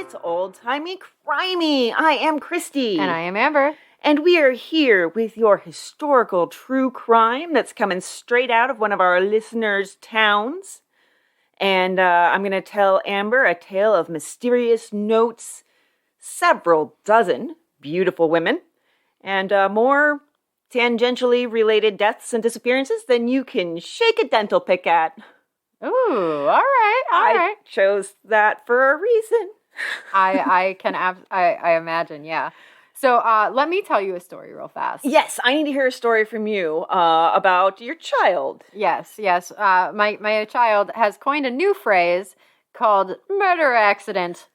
It's Old Timey Crimey. I am Christy. And I am Amber. And we are here with your historical true crime that's coming straight out of one of our listeners' towns. And I'm going to tell Amber a tale of mysterious notes, several dozen beautiful women, and more tangentially related deaths and disappearances than you can shake a dental pick at. Ooh, all right. I chose that for a reason. I imagine, yeah. So let me tell you a story real fast. Yes, I need to hear a story from you about your child. Yes. My child has coined a new phrase called murder accident.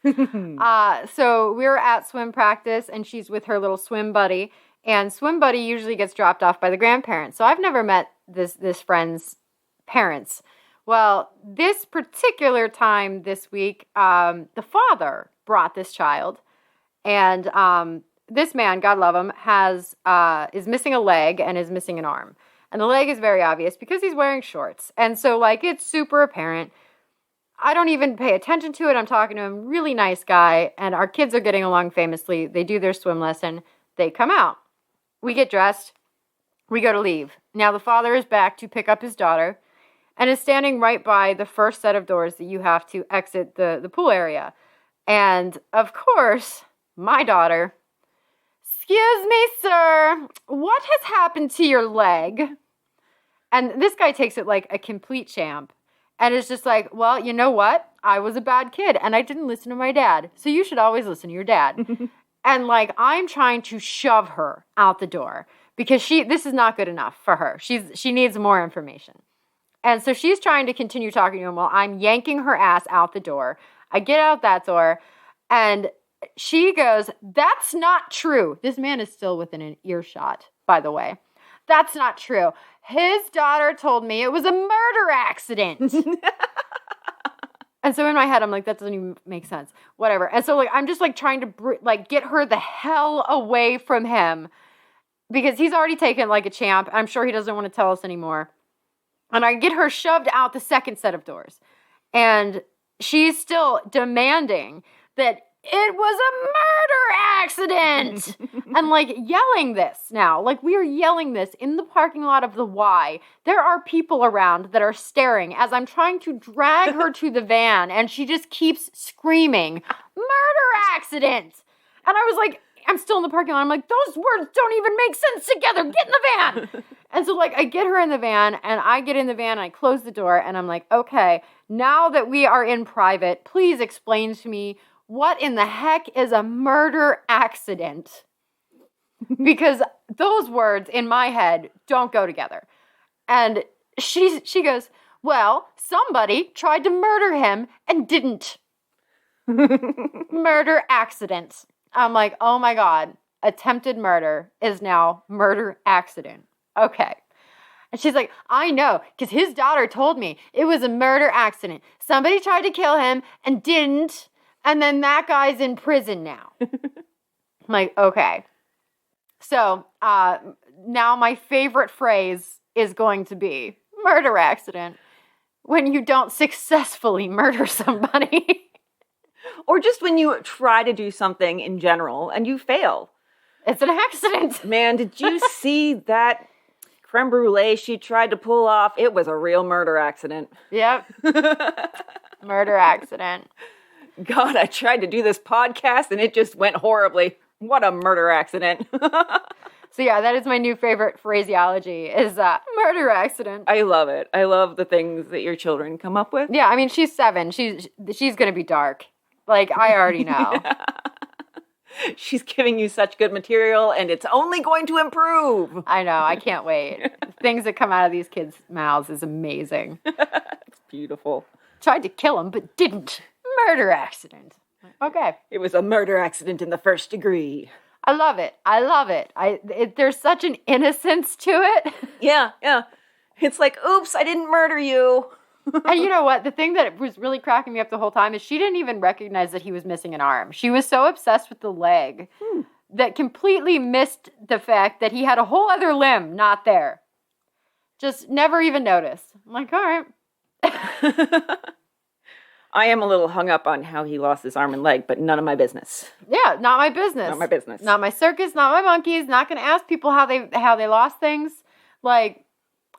So we were at swim practice, and she's with her little swim buddy, and swim buddy usually gets dropped off by the grandparents. So I've never met this friend's parents. Well, this particular time this week, the father brought this child, and this man, God love him, is missing a leg and is missing an arm. And the leg is very obvious because he's wearing shorts. And so, it's super apparent. I don't even pay attention to it. I'm talking to him, really nice guy, and our kids are getting along famously. They do their swim lesson. They come out. We get dressed. We go to leave. Now, the father is back to pick up his daughter and is standing right by the first set of doors that you have to exit the pool area. And, of course, my daughter, "Excuse me, sir, what has happened to your leg?" And this guy takes it like a complete champ and is just like, "Well, you know what? I was a bad kid and I didn't listen to my dad. So you should always listen to your dad." And, I'm trying to shove her out the door because this is not good enough for her. She needs more information. And so she's trying to continue talking to him while I'm yanking her ass out the door. I get out that door, and she goes, "That's not true." This man is still within an earshot, by the way. "That's not true. His daughter told me it was a murder accident." And so in my head, I'm like, that doesn't even make sense. Whatever. And so, I'm just, trying to, get her the hell away from him because he's already taken, a champ. I'm sure he doesn't want to tell us anymore. And I get her shoved out the second set of doors. And she's still demanding that it was a murder accident. And yelling this now. We are yelling this in the parking lot of the Y. There are people around that are staring as I'm trying to drag her to the van. And she just keeps screaming, "Murder accident." And I was like, I'm still in the parking lot. I'm like, those words don't even make sense together. Get in the van. And so I get her in the van, and I get in the van and I close the door, and I'm like, okay, now that we are in private, please explain to me what in the heck is a murder accident? Because those words in my head don't go together. And she goes, "Well, somebody tried to murder him and didn't." Murder accident. I'm like, oh my God, attempted murder is now murder accident. Okay. And she's like, "I know, because his daughter told me it was a murder accident. Somebody tried to kill him and didn't, and then that guy's in prison now." I'm like, okay. So now my favorite phrase is going to be murder accident when you don't successfully murder somebody. Or just when you try to do something in general and you fail. It's an accident. Man, did you see that creme brulee she tried to pull off? It was a real murder accident. Yep. Murder accident. God, I tried to do this podcast and it just went horribly. What a murder accident. So yeah, that is my new favorite phraseology is murder accident. I love it. I love the things that your children come up with. Yeah, I mean, she's 7. She's going to be dark. I already know. Yeah. She's giving you such good material, and it's only going to improve. I know. I can't wait. Things that come out of these kids' mouths is amazing. It's beautiful. Tried to kill him, but didn't. Murder accident. Okay. It was a murder accident in the first degree. I love it. I love it. There's such an innocence to it. Yeah. It's like, oops, I didn't murder you. And you know what? The thing that was really cracking me up the whole time is she didn't even recognize that he was missing an arm. She was so obsessed with the leg that completely missed the fact that he had a whole other limb not there. Just never even noticed. I'm like, all right. I am a little hung up on how he lost his arm and leg, but none of my business. Yeah, not my business. Not my business. Not my circus, not my monkeys. Not going to ask people how they lost things. Like,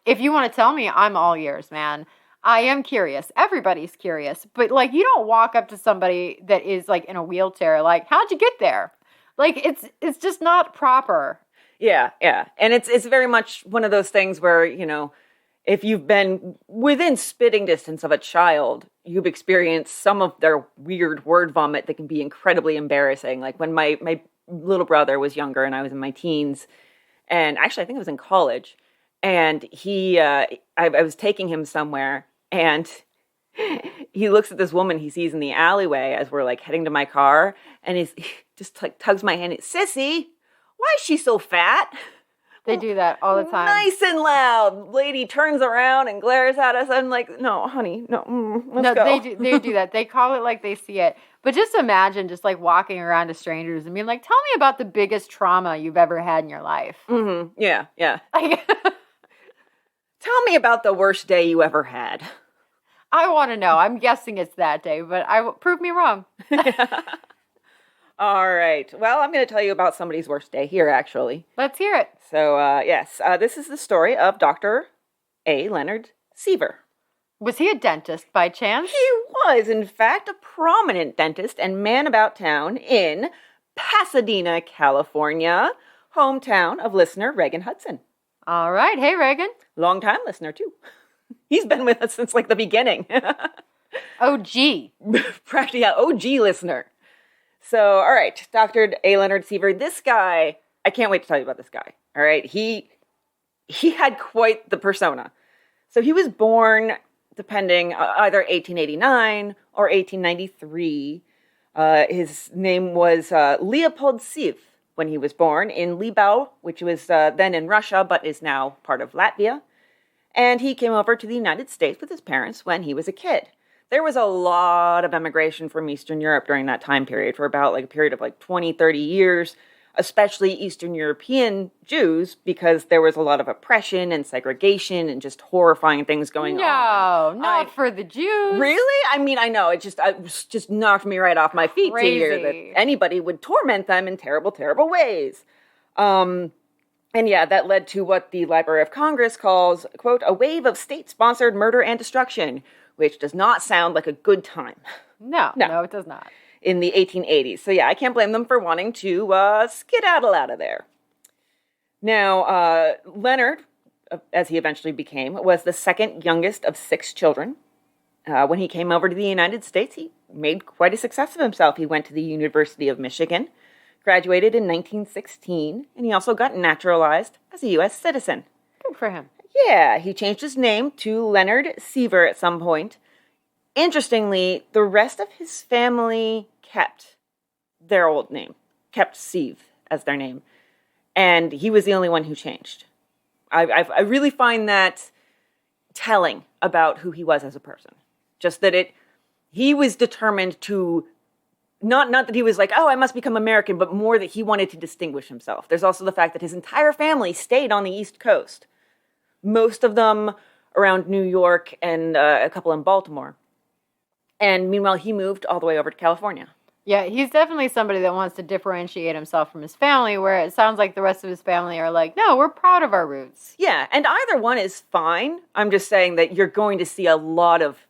if you want to tell me, I'm all ears, man. I am curious. Everybody's curious. But, like, you don't walk up to somebody that is, like, in a wheelchair, like, how'd you get there? Like, it's just not proper. Yeah. And it's very much one of those things where, you know, if you've been within spitting distance of a child, you've experienced some of their weird word vomit that can be incredibly embarrassing. Like when my little brother was younger and I was in my teens, and actually I think I was in college, and I was taking him somewhere, and he looks at this woman he sees in the alleyway as we're like heading to my car, and he just like tugs my hand. Sissy, why is she so fat? They do that all the time. Nice and loud. Lady turns around and glares at us. I'm like, no, honey, no, let's go. They do that. They call it like they see it. But just imagine just like walking around to strangers and being like, tell me about the biggest trauma you've ever had in your life. Mm-hmm. Yeah. Like, tell me about the worst day you ever had. I want to know. I'm guessing it's that day, but prove me wrong. All right. Well, I'm going to tell you about somebody's worst day here, actually. Let's hear it. So, yes, this is the story of Dr. A. Leonard Siever. Was he a dentist by chance? He was, in fact, a prominent dentist and man about town in Pasadena, California, hometown of listener Reagan Hudson. All right. Hey, Reagan. Long-time listener, too. He's been with us since, like, the beginning. OG. Practically, yeah, OG listener. So, all right, Dr. A. Leonard Siever, this guy, I can't wait to tell you about this guy, all right? He had quite the persona. So he was born, depending, either 1889 or 1893. His name was Leopold Siev when he was born in Libau, which was then in Russia, but is now part of Latvia. And he came over to the United States with his parents when he was a kid. There was a lot of emigration from Eastern Europe during that time period for about like a period of like 20, 30 years, especially Eastern European Jews, because there was a lot of oppression and segregation and just horrifying things going on. No, not for the Jews. Really? I mean, I know. It just knocked me right off my feet to hear that anybody would torment them in terrible, terrible ways. And yeah, that led to what the Library of Congress calls, quote, a wave of state-sponsored murder and destruction, which does not sound like a good time. No, it does not. In the 1880s. So yeah, I can't blame them for wanting to skedaddle out of there. Now, Leonard, as he eventually became, was the second youngest of 6 children. When he came over to the United States, he made quite a success of himself. He went to the University of Michigan, graduated in 1916, and he also got naturalized as a U.S. citizen. Good for him. Yeah, he changed his name to Leonard Siever at some point. Interestingly, the rest of his family kept their old name, kept Siev as their name, and he was the only one who changed. I really find that telling about who he was as a person. Just that he was determined to, not that he was like, oh, I must become American, but more that he wanted to distinguish himself. There's also the fact that his entire family stayed on the East Coast. Most of them around New York and a couple in Baltimore. And meanwhile, he moved all the way over to California. Yeah, he's definitely somebody that wants to differentiate himself from his family, where it sounds like the rest of his family are like, no, we're proud of our roots. Yeah, and either one is fine. I'm just saying that you're going to see a lot of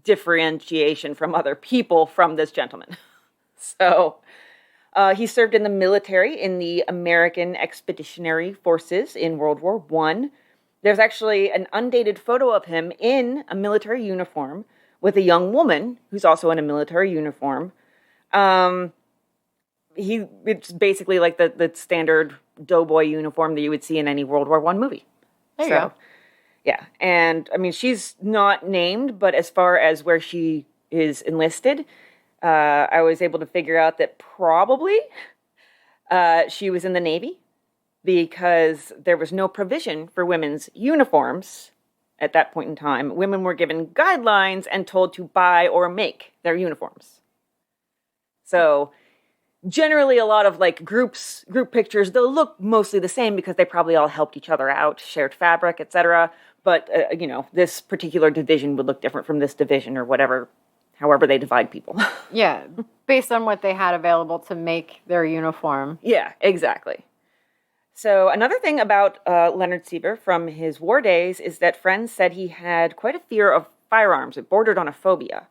differentiation from other people from this gentleman. So he served in the military in the American Expeditionary Forces in World War I. There's actually an undated photo of him in a military uniform with a young woman who's also in a military uniform. It's basically like the standard doughboy uniform that you would see in any World War I movie. There you go. Yeah, and I mean, she's not named, but as far as where she is enlisted, I was able to figure out that probably she was in the Navy, because there was no provision for women's uniforms at that point in time. Women were given guidelines and told to buy or make their uniforms. So generally a lot of like group pictures, they'll look mostly the same because they probably all helped each other out, shared fabric, etc. But, this particular division would look different from this division or whatever however they divide people. Yeah, based on what they had available to make their uniform. Yeah, exactly. So another thing about Leonard Siever from his war days is that friends said he had quite a fear of firearms. It bordered on a phobia.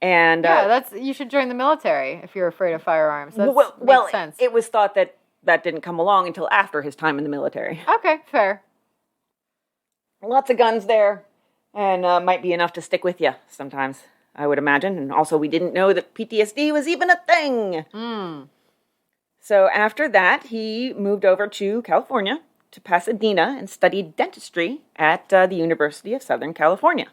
And you should join the military if you're afraid of firearms. That makes sense. It was thought that didn't come along until after his time in the military. Okay, fair. Lots of guns there, and might be enough to stick with you sometimes, I would imagine. And also, we didn't know that PTSD was even a thing. So after that, he moved over to California, to Pasadena, and studied dentistry at the University of Southern California.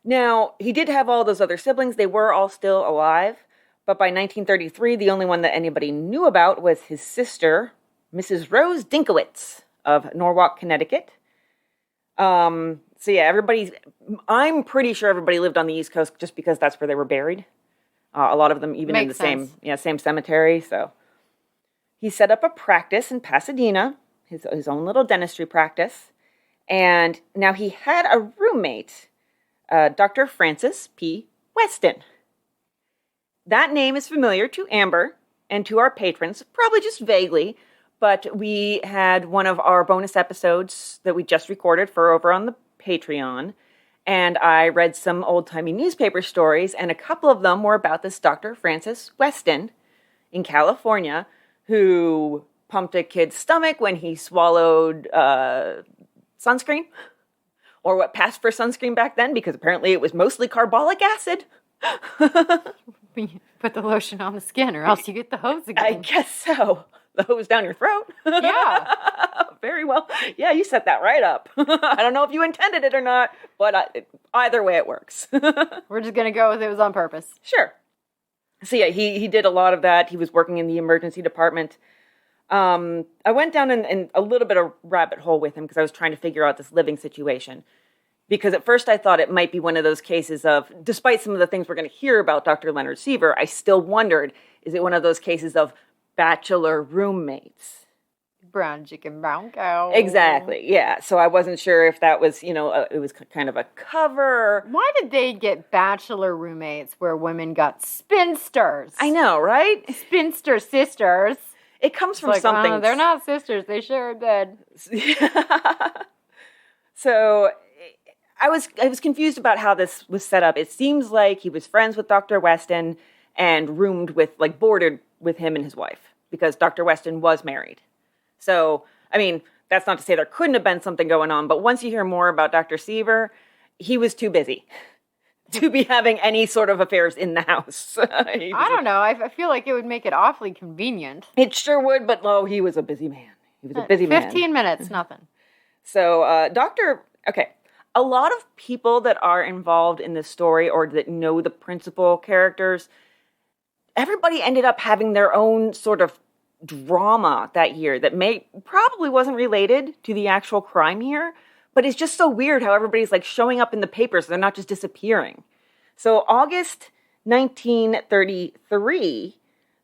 Now, he did have all those other siblings. They were all still alive. But by 1933, the only one that anybody knew about was his sister, Mrs. Rose Dinkowitz of Norwalk, Connecticut. So yeah, I'm pretty sure everybody lived on the East Coast just because that's where they were buried. A lot of them even in the same cemetery. So he set up a practice in Pasadena, his own little dentistry practice. And now he had a roommate, Dr. Francis P. Weston. That name is familiar to Amber and to our patrons, probably just vaguely, but we had one of our bonus episodes that we just recorded for over on the Patreon, and I read some old-timey newspaper stories, and a couple of them were about this Dr. Francis Weston in California who pumped a kid's stomach when he swallowed sunscreen, or what passed for sunscreen back then, because apparently it was mostly carbolic acid. Put the lotion on the skin or else you get the hose again. I guess so. The hose down your throat? Yeah. Very well. Yeah, you set that right up. I don't know if you intended it or not, but either way it works. We're just going to go with it was on purpose. Sure. So yeah, he did a lot of that. He was working in the emergency department. I went down in a little bit of rabbit hole with him because I was trying to figure out this living situation. Because at first I thought it might be one of those cases of, despite some of the things we're going to hear about Dr. Leonard Siever, I still wondered, is it one of those cases of bachelor roommates? Brown chicken, brown cow. Exactly, yeah. So I wasn't sure if that was, it was kind of a cover. Why did they get bachelor roommates where women got spinsters? I know, right? Spinster sisters. It comes from something. They're not sisters. They share a bed. So I was confused about how this was set up. It seems like he was friends with Dr. Weston and boarded with him and his wife because Dr. Weston was married. So, I mean, that's not to say there couldn't have been something going on, but once you hear more about Dr. Siever, he was too busy to be having any sort of affairs in the house. I don't know. I feel like it would make it awfully convenient. It sure would, but he was a busy man. He was a busy 15 minutes, nothing. So, a lot of people that are involved in this story or that know the principal characters, everybody ended up having their own sort of drama that year that probably wasn't related to the actual crime here, but it's just so weird how everybody's like showing up in the papers. They're not just disappearing. So August 1933,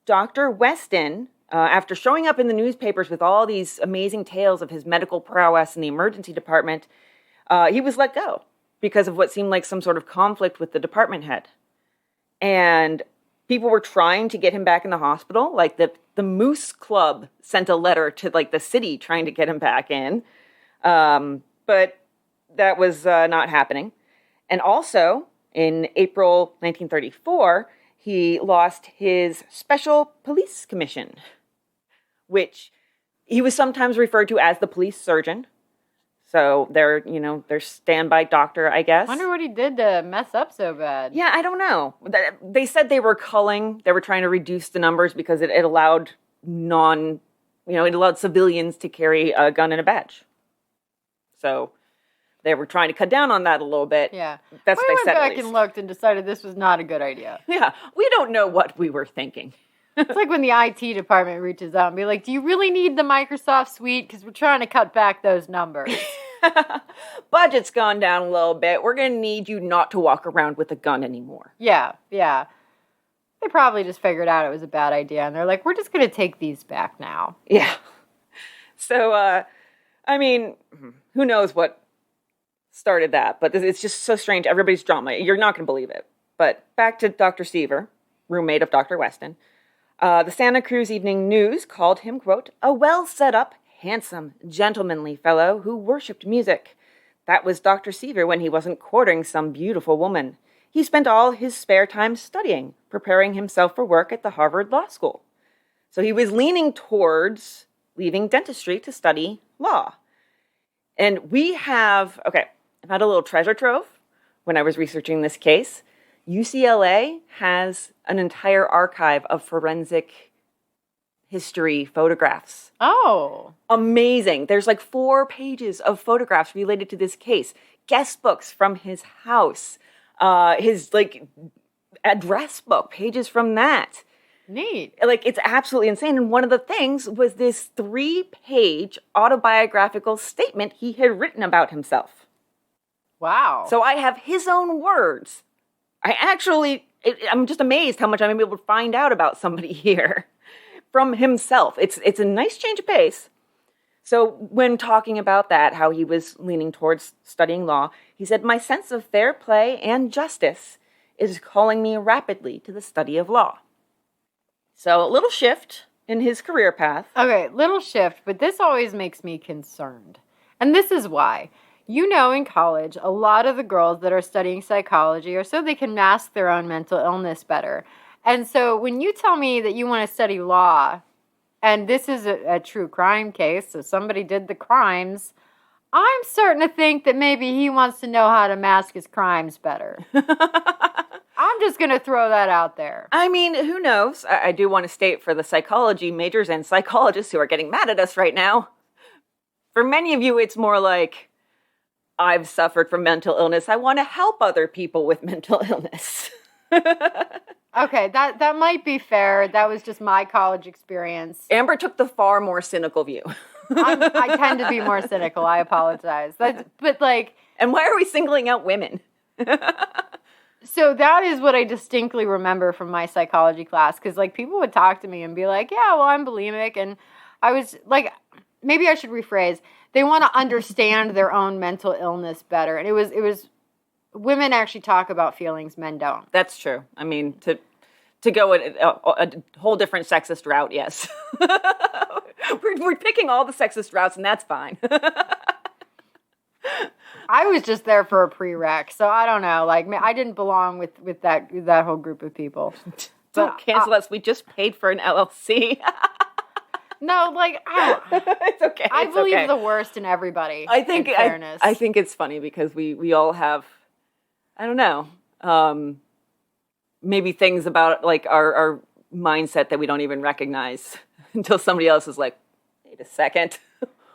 Dr. Weston, after showing up in the newspapers with all these amazing tales of his medical prowess in the emergency department, he was let go because of what seemed like some sort of conflict with the department head. And people were trying to get him back in the hospital. Like the Moose Club sent a letter to like the city trying to get him back in. But that was not happening. And also in April 1934, he lost his special police commission, which he was sometimes referred to as the police surgeon. So they're standby doctor, I guess. I wonder what he did to mess up so bad. Yeah, I don't know. They said they were culling. They were trying to reduce the numbers because it allowed it allowed civilians to carry a gun and a badge. So they were trying to cut down on that a little bit. Yeah. That's what they said. We went back and looked and decided this was not a good idea. Yeah, we don't know what we were thinking. It's like when the IT department reaches out and be like, do you really need the Microsoft suite? Because we're trying to cut back those numbers. Budget's gone down a little bit. We're going to need you not to walk around with a gun anymore. Yeah. They probably just figured out it was a bad idea. And they're like, we're just going to take these back now. Yeah. So, who knows what started that, but it's just so strange. Everybody's drama. You're not going to believe it. But back to Dr. Siever, roommate of Dr. Weston. The Santa Cruz Evening News called him, quote, a well-set-up, handsome, gentlemanly fellow who worshipped music. That was Dr. Siever when he wasn't courting some beautiful woman. He spent all his spare time studying, preparing himself for work at the Harvard Law School. So he was leaning towards leaving dentistry to study law. And I've had a little treasure trove when I was researching this case. UCLA has an entire archive of forensic history photographs. Oh. Amazing. There's like 4 pages of photographs related to this case. Guest books from his house. His like address book, pages from that. Neat. Like, it's absolutely insane. And one of the things was this 3-page autobiographical statement he had written about himself. Wow. So I have his own words. I'm just amazed how much I'm able to find out about somebody here from himself. It's a nice change of pace. So when talking about that, how he was leaning towards studying law, he said, my sense of fair play and justice is calling me rapidly to the study of law. So a little shift in his career path. Okay, little shift, but this always makes me concerned. And this is why. You know, in college, a lot of the girls that are studying psychology are so they can mask their own mental illness better. And so when you tell me that you want to study law, and this is a true crime case, so somebody did the crimes, I'm starting to think that maybe he wants to know how to mask his crimes better. I'm just going to throw that out there. I mean, who knows? I do want to state for the psychology majors and psychologists who are getting mad at us right now, for many of you, it's more like, I've suffered from mental illness. I want to help other people with mental illness. Okay, that might be fair. That was just my college experience. Amber took the far more cynical view. I tend to be more cynical. I apologize. And why are we singling out women? So that is what I distinctly remember from my psychology class. Because, people would talk to me and be like, yeah, well, I'm bulimic. And I was like, maybe I should rephrase. They want to understand their own mental illness better. And it was women actually talk about feelings, men don't. That's true. I mean, to go a whole different sexist route, yes. we're picking all the sexist routes, and that's fine. I was just there for a prereq, so I don't know. I didn't belong with that whole group of people. Don't cancel us. We just paid for an LLC. No, it's okay. I believe the worst in everybody. I think in fairness. I think it's funny because we all have, I don't know, maybe things about our mindset that we don't even recognize until somebody else is like, wait a second.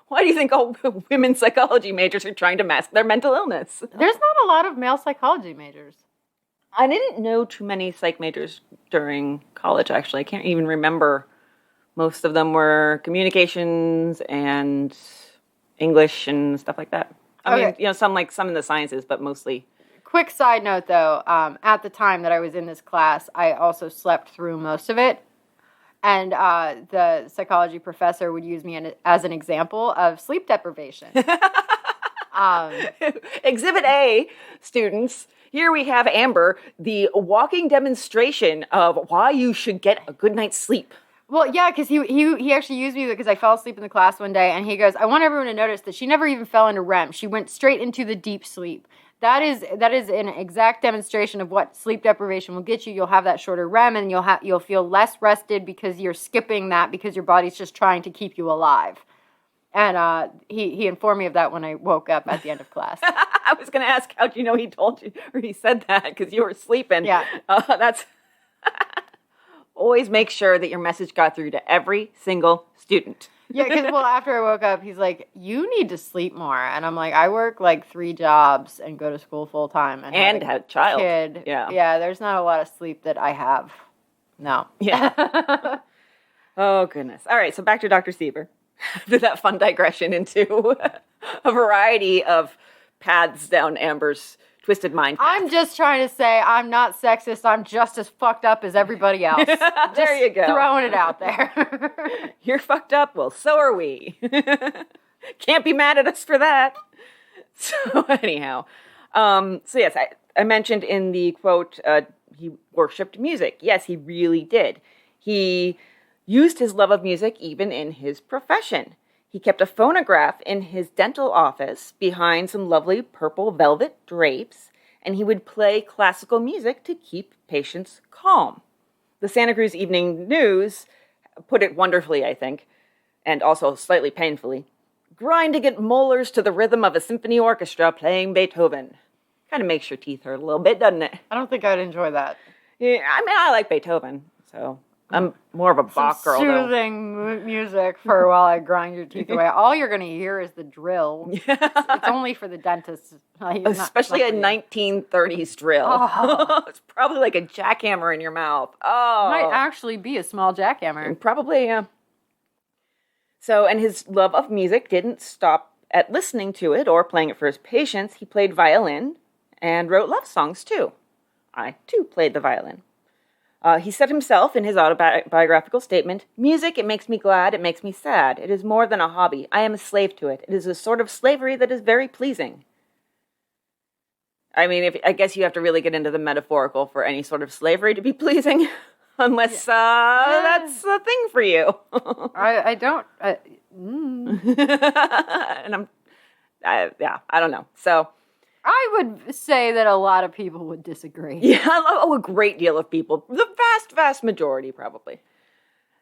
Why do you think all women psychology majors are trying to mask their mental illness? There's not a lot of male psychology majors. I didn't know too many psych majors during college, actually. I can't even remember. Most of them were communications and English and stuff like that. I mean, some in the sciences, but mostly. Quick side note, though, at the time that I was in this class, I also slept through most of it. And the psychology professor would use me as an example of sleep deprivation. Exhibit A, students. Here we have Amber, the walking demonstration of why you should get a good night's sleep. Well, yeah, because he actually used me because I fell asleep in the class one day, and he goes, I want everyone to notice that she never even fell into REM. She went straight into the deep sleep. That is an exact demonstration of what sleep deprivation will get you. You'll have that shorter REM, and you'll feel less rested because you're skipping that because your body's just trying to keep you alive. And he informed me of that when I woke up at the end of class. I was going to ask, how'd you know he told you, or he said that, because you were sleeping. Yeah. That's... Always make sure that your message got through to every single student. Yeah, because, after I woke up, he's like, you need to sleep more. And I'm like, I work 3 jobs and go to school full time. And have a child. Kid. Yeah, there's not a lot of sleep that I have. No. Yeah. Oh, goodness. All right, so back to Dr. Siever. After that fun digression into a variety of paths down Amber's twisted mind path. I'm just trying to say I'm not sexist. I'm just as fucked up as everybody else. There you go. Throwing it out there. You're fucked up. Well, so are we. Can't be mad at us for that. So anyhow, so yes, I mentioned in the quote, he worshipped music. Yes, he really did. He used his love of music even in his profession. He kept a phonograph in his dental office behind some lovely purple velvet drapes, and he would play classical music to keep patients calm. The Santa Cruz Evening News put it wonderfully, I think, and also slightly painfully. Grinding at molars to the rhythm of a symphony orchestra playing Beethoven. Kind of makes your teeth hurt a little bit, doesn't it? I don't think I'd enjoy that. Yeah, I mean, I like Beethoven, so I'm more of a Bach girl, though. Soothing music for while I grind your teeth away. All you're going to hear is the drill. It's only for the dentists. Especially a 1930s drill. Oh. It's probably like a jackhammer in your mouth. Oh, it might actually be a small jackhammer. Probably, yeah. So, and his love of music didn't stop at listening to it or playing it for his patients. He played violin and wrote love songs, too. I, too, played the violin. He said himself in his autobiographical statement, "Music, it makes me glad, it makes me sad. It is more than a hobby. I am a slave to it. It is a sort of slavery that is very pleasing." I mean, I guess you have to really get into the metaphorical for any sort of slavery to be pleasing. Unless that's a thing for you. I don't. And I don't know. So I would say that a lot of people would disagree. Yeah, a great deal of people. The vast, vast majority, probably.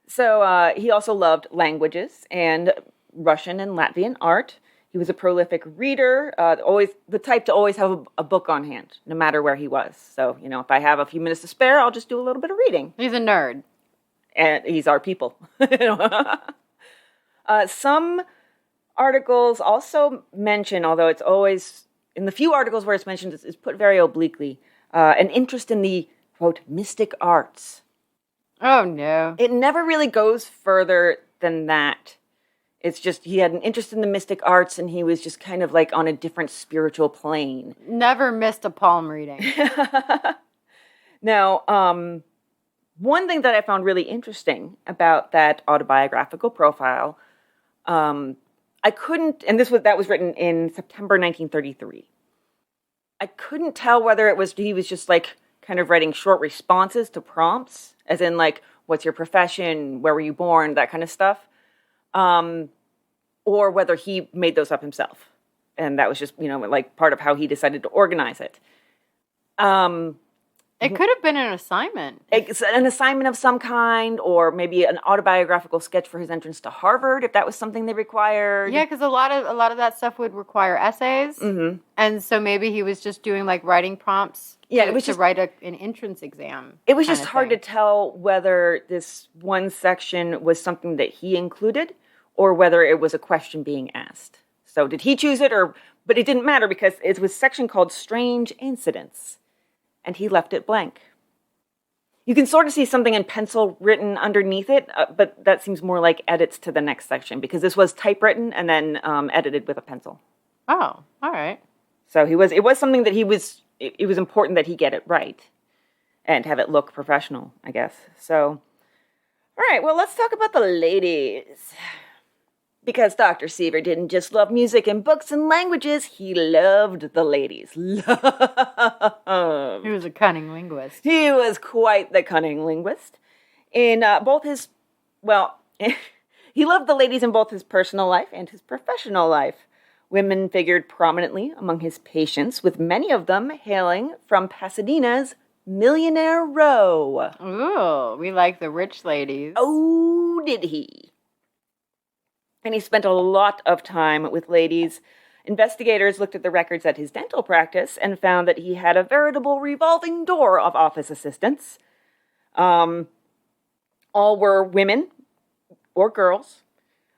So he also loved languages and Russian and Latvian art. He was a prolific reader, always the type to always have a book on hand, no matter where he was. So, if I have a few minutes to spare, I'll just do a little bit of reading. He's a nerd. And he's our people. Some articles also mention, although it's always, in the few articles where it's mentioned, it's put very obliquely, an interest in the, quote, mystic arts. Oh, no. It never really goes further than that. It's just he had an interest in the mystic arts, and he was just kind of like on a different spiritual plane. Never missed a palm reading. Now, one thing that I found really interesting about that autobiographical profile, I couldn't, and that was written in September 1933. I couldn't tell whether he was just like kind of writing short responses to prompts, as in like, what's your profession, where were you born, that kind of stuff. Or whether he made those up himself. And that was just, like part of how he decided to organize it. It could have been an assignment. It's an assignment of some kind, or maybe an autobiographical sketch for his entrance to Harvard, if that was something they required. Yeah, because a lot of that stuff would require essays. Mm-hmm. And so maybe he was just doing like writing prompts to write an entrance exam. It was just hard to tell whether this one section was something that he included or whether it was a question being asked. So did he choose it, but it didn't matter because it was a section called Strange Incidents. And he left it blank. You can sort of see something in pencil written underneath it, but that seems more like edits to the next section because this was typewritten and then edited with a pencil. Oh, all right. So it was something that it was important that he get it right and have it look professional, I guess. So, all right, well, let's talk about the ladies. Because Dr. Siever didn't just love music and books and languages, he loved the ladies. Loved. He was a cunning linguist. He was quite the cunning linguist. In both his, he loved the ladies in both his personal life and his professional life. Women figured prominently among his patients, with many of them hailing from Pasadena's Millionaire Row. Ooh, we like the rich ladies. Oh, did he? And he spent a lot of time with ladies. Investigators looked at the records at his dental practice and found that he had a veritable revolving door of office assistants. All were women or girls.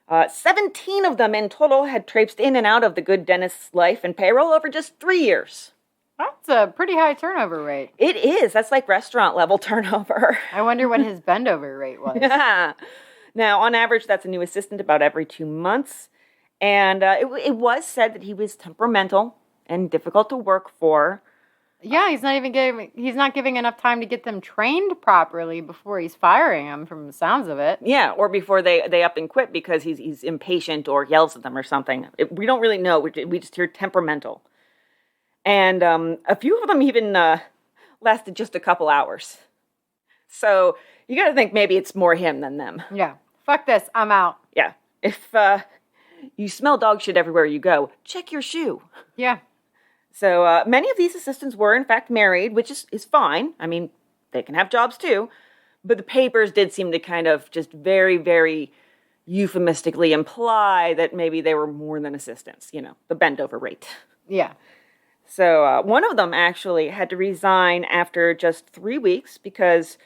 17 of them in total had traipsed in and out of the good dentist's life and payroll over just 3 years. That's a pretty high turnover rate. It is. That's like restaurant level turnover. I wonder what his bend-over rate was. Yeah. Now, on average, that's a new assistant about every 2 months. And it was said that he was temperamental and difficult to work for. Yeah, he's not giving enough time to get them trained properly before he's firing them, from the sounds of it. Yeah, or before they up and quit because he's impatient or yells at them or something. We don't really know. We just hear temperamental. And a few of them even lasted just a couple hours. So you got to think maybe it's more him than them. Yeah. Fuck this. I'm out. Yeah. If you smell dog shit everywhere you go, check your shoe. Yeah. So many of these assistants were, in fact, married, which is fine. I mean, they can have jobs, too. But the papers did seem to kind of just very, very euphemistically imply that maybe they were more than assistants, the bend-over rate. Yeah. So one of them actually had to resign after just 3 weeks because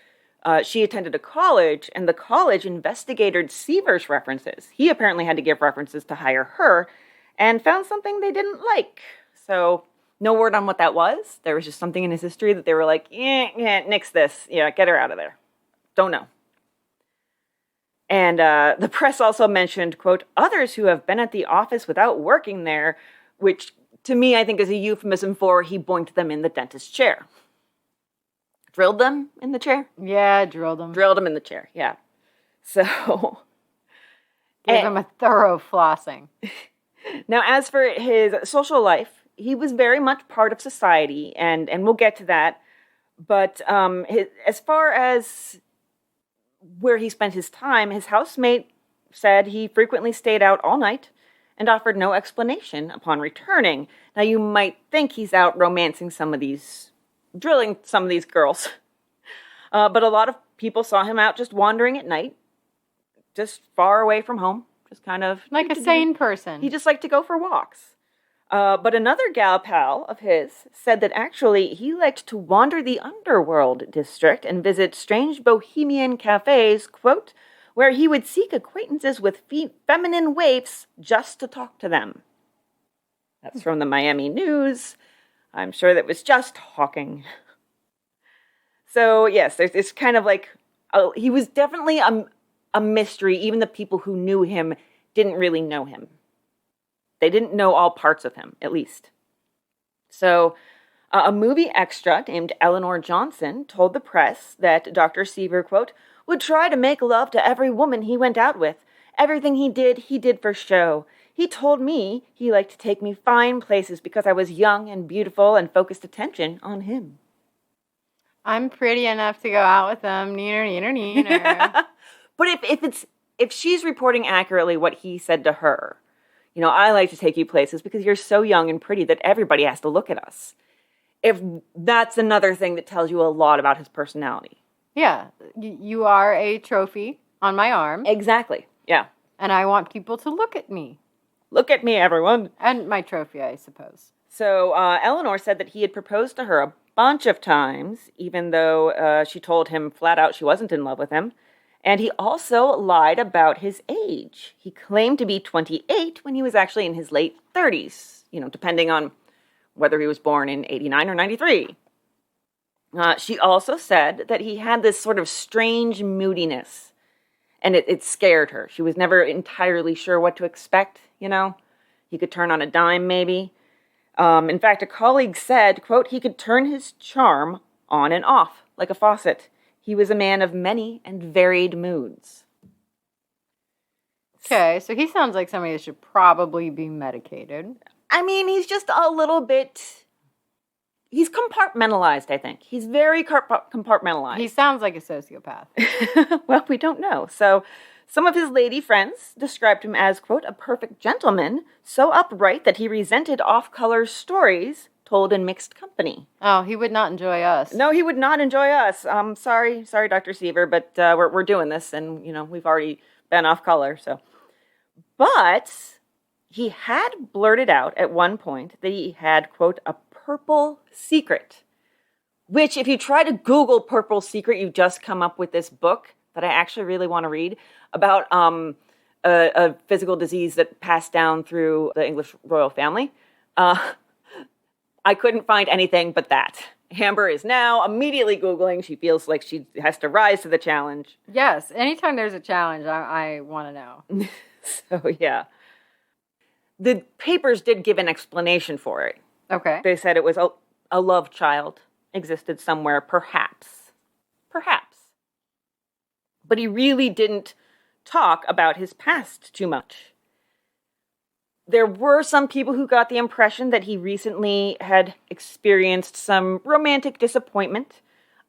she attended a college, and the college investigated Siever's references. He apparently had to give references to hire her and found something they didn't like. So no word on what that was. There was just something in his history that they were like, nix this. Yeah, get her out of there. Don't know. And the press also mentioned, quote, others who have been at the office without working there, which to me I think is a euphemism for he boinked them in the dentist's chair. Drilled them in the chair? Yeah, drilled them. Drilled them in the chair, yeah. So. Gave him a thorough flossing. Now, as for his social life, he was very much part of society, and we'll get to that. But as far as where he spent his time, his housemate said he frequently stayed out all night and offered no explanation upon returning. Now, you might think he's out romancing drilling some of these girls. But a lot of people saw him out just wandering at night, just far away from home, just kind of... Like a sane person. He just liked to go for walks. But another gal pal of his said that actually he liked to wander the underworld district and visit strange bohemian cafes, quote, where he would seek acquaintances with feminine waifs just to talk to them. That's from the Miami News. I'm sure that was just talking. So, yes, it's kind of like, he was definitely a mystery. Even the people who knew him didn't really know him. They didn't know all parts of him, at least. So, a movie extra named Eleanor Johnson told the press that Dr. Siever, quote, would try to make love to every woman he went out with. Everything he did for show. He told me he liked to take me fine places because I was young and beautiful and focused attention on him. I'm pretty enough to go out with them. Neener, neener, neener. But if she's reporting accurately what he said to her, I like to take you places because you're so young and pretty that everybody has to look at us. If that's another thing that tells you a lot about his personality. Yeah, you are a trophy on my arm. Exactly, yeah. And I want people to look at me. Look at me, everyone. And my trophy, I suppose. So Eleanor said that he had proposed to her a bunch of times, even though she told him flat out she wasn't in love with him. And he also lied about his age. He claimed to be 28 when he was actually in his late 30s, depending on whether he was born in 89 or 93. She also said that he had this sort of strange moodiness, and it scared her. She was never entirely sure what to expect, He could turn on a dime, maybe. In fact, a colleague said, quote, he could turn his charm on and off like a faucet. He was a man of many and varied moods. Okay, so he sounds like somebody that should probably be medicated. I mean, he's just a little bit... He's compartmentalized, I think. He's very compartmentalized. He sounds like a sociopath. Well, we don't know. So some of his lady friends described him as, quote, a perfect gentleman, so upright that he resented off-color stories told in mixed company. Oh, he would not enjoy us. No, he would not enjoy us. Sorry, Dr. Siever, but we're doing this, and, we've already been off-color, so. But he had blurted out at one point that he had, quote, a purple secret, which if you try to Google purple secret, you just come up with this book that I actually really want to read about a physical disease that passed down through the English royal family. I couldn't find anything but that. Amber is now immediately Googling. She feels like she has to rise to the challenge. Yes, anytime there's a challenge, I want to know. So, yeah. The papers did give an explanation for it. Okay. They said it was a love child existed somewhere, perhaps. Perhaps. But he really didn't talk about his past too much. There were some people who got the impression that he recently had experienced some romantic disappointment.